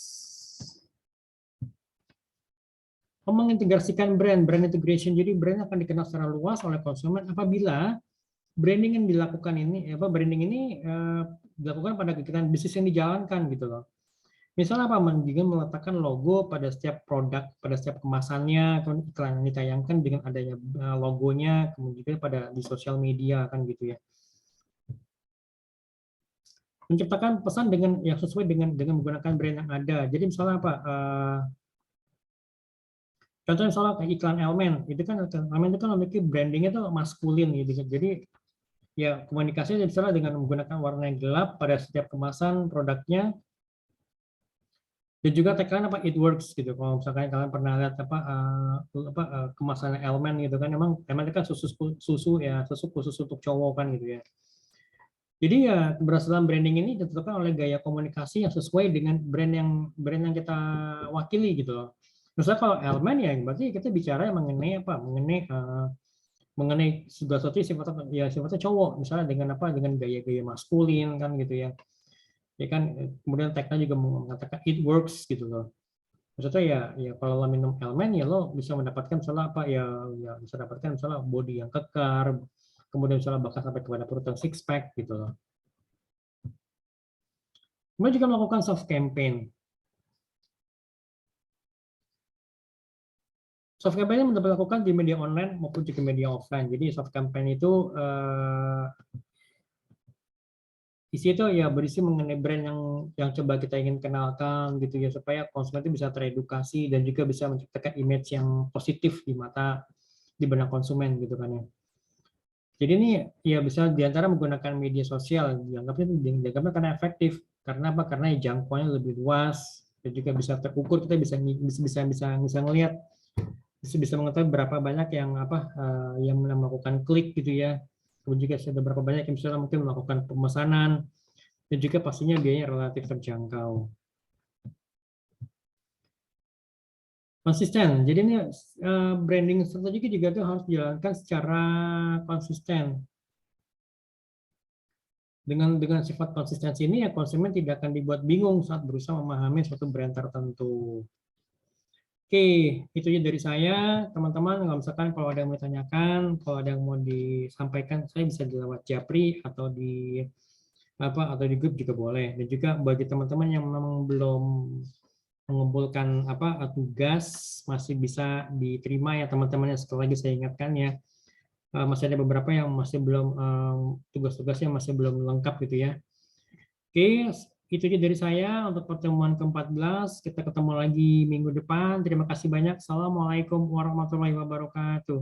Mengintegrasikan brand integration. Jadi brand akan dikenal secara luas oleh konsumen apabila branding yang dilakukan ini branding ini dilakukan pada kegiatan bisnis yang dijalankan gitu loh. Misalnya apa? Juga meletakkan logo pada setiap produk, pada setiap kemasannya, kemudian iklan yang ditayangkan dengan adanya logonya, kemudian juga pada di sosial media kan gitu ya. Menciptakan pesan dengan yang sesuai dengan menggunakan brand yang ada. Jadi misalnya apa? Contohnya misalnya kayak iklan Elmen, itu kan Elmen itu kan memiliki brandingnya tuh maskulin gitu. Jadi ya komunikasinya misalnya dengan menggunakan warna yang gelap pada setiap kemasan produknya, dan juga tagline it works gitu. Kalau misalkan kalian pernah lihat kemasan Elmen gitu kan, emang Elmen itu kan susu khusus untuk cowok kan gitu ya. Jadi ya keberhasilan branding ini ditentukan oleh gaya komunikasi yang sesuai dengan brand yang kita wakili gitu loh. Misalnya kalau Elmen ya berarti kita bicara mengenai mengenai segala sesuatu sifatnya cowok, misalnya dengan gaya-gaya maskulin kan gitu ya. Ya kan, kemudian tagnya juga mengatakan it works gitu loh. Maksudnya ya kalau lo minum Elmen ya lo bisa mendapatkan misalnya bisa dapatkan misalnya body yang kekar, kemudian misalnya bahkan sampai kepada perut yang six pack gitu loh. Kemudian juga melakukan soft campaign. Soft campaign ini dilakukan di media online maupun juga media offline. Jadi soft campaign itu isi itu ya berisi mengenai brand yang coba kita ingin kenalkan gitu ya, supaya konsumen itu bisa teredukasi dan juga bisa menciptakan image yang positif di benak konsumen gitu kan ya. Jadi ini ya bisa diantara menggunakan media sosial, dianggapnya karena efektif. Karena apa? Karena jangkauannya lebih luas dan juga bisa terukur, kita bisa ngelihat, bisa mengetahui berapa banyak yang melakukan klik gitu ya. Kemudian juga ada berapa banyak yang misalnya mungkin melakukan pemesanan, dan juga pastinya biayanya relatif terjangkau. Konsisten. Jadi ini branding strategi juga tuh harus dijalankan secara konsisten. Dengan sifat konsistensi ini ya konsumen tidak akan dibuat bingung saat berusaha memahami suatu brand tertentu. Oke, itu aja dari saya, teman-teman. Kalau misalkan kalau ada yang mau ditanyakan, kalau ada yang mau disampaikan, saya bisa lewat Japri atau di grup juga boleh. Dan juga bagi teman-teman yang memang belum mengumpulkan tugas, masih bisa diterima ya teman-teman. Sekali lagi saya ingatkan ya, masih ada beberapa yang masih belum tugas-tugasnya masih belum lengkap gitu ya. Oke, itu aja dari saya untuk pertemuan ke-14. Kita ketemu lagi minggu depan. Terima kasih banyak. Assalamualaikum warahmatullahi wabarakatuh.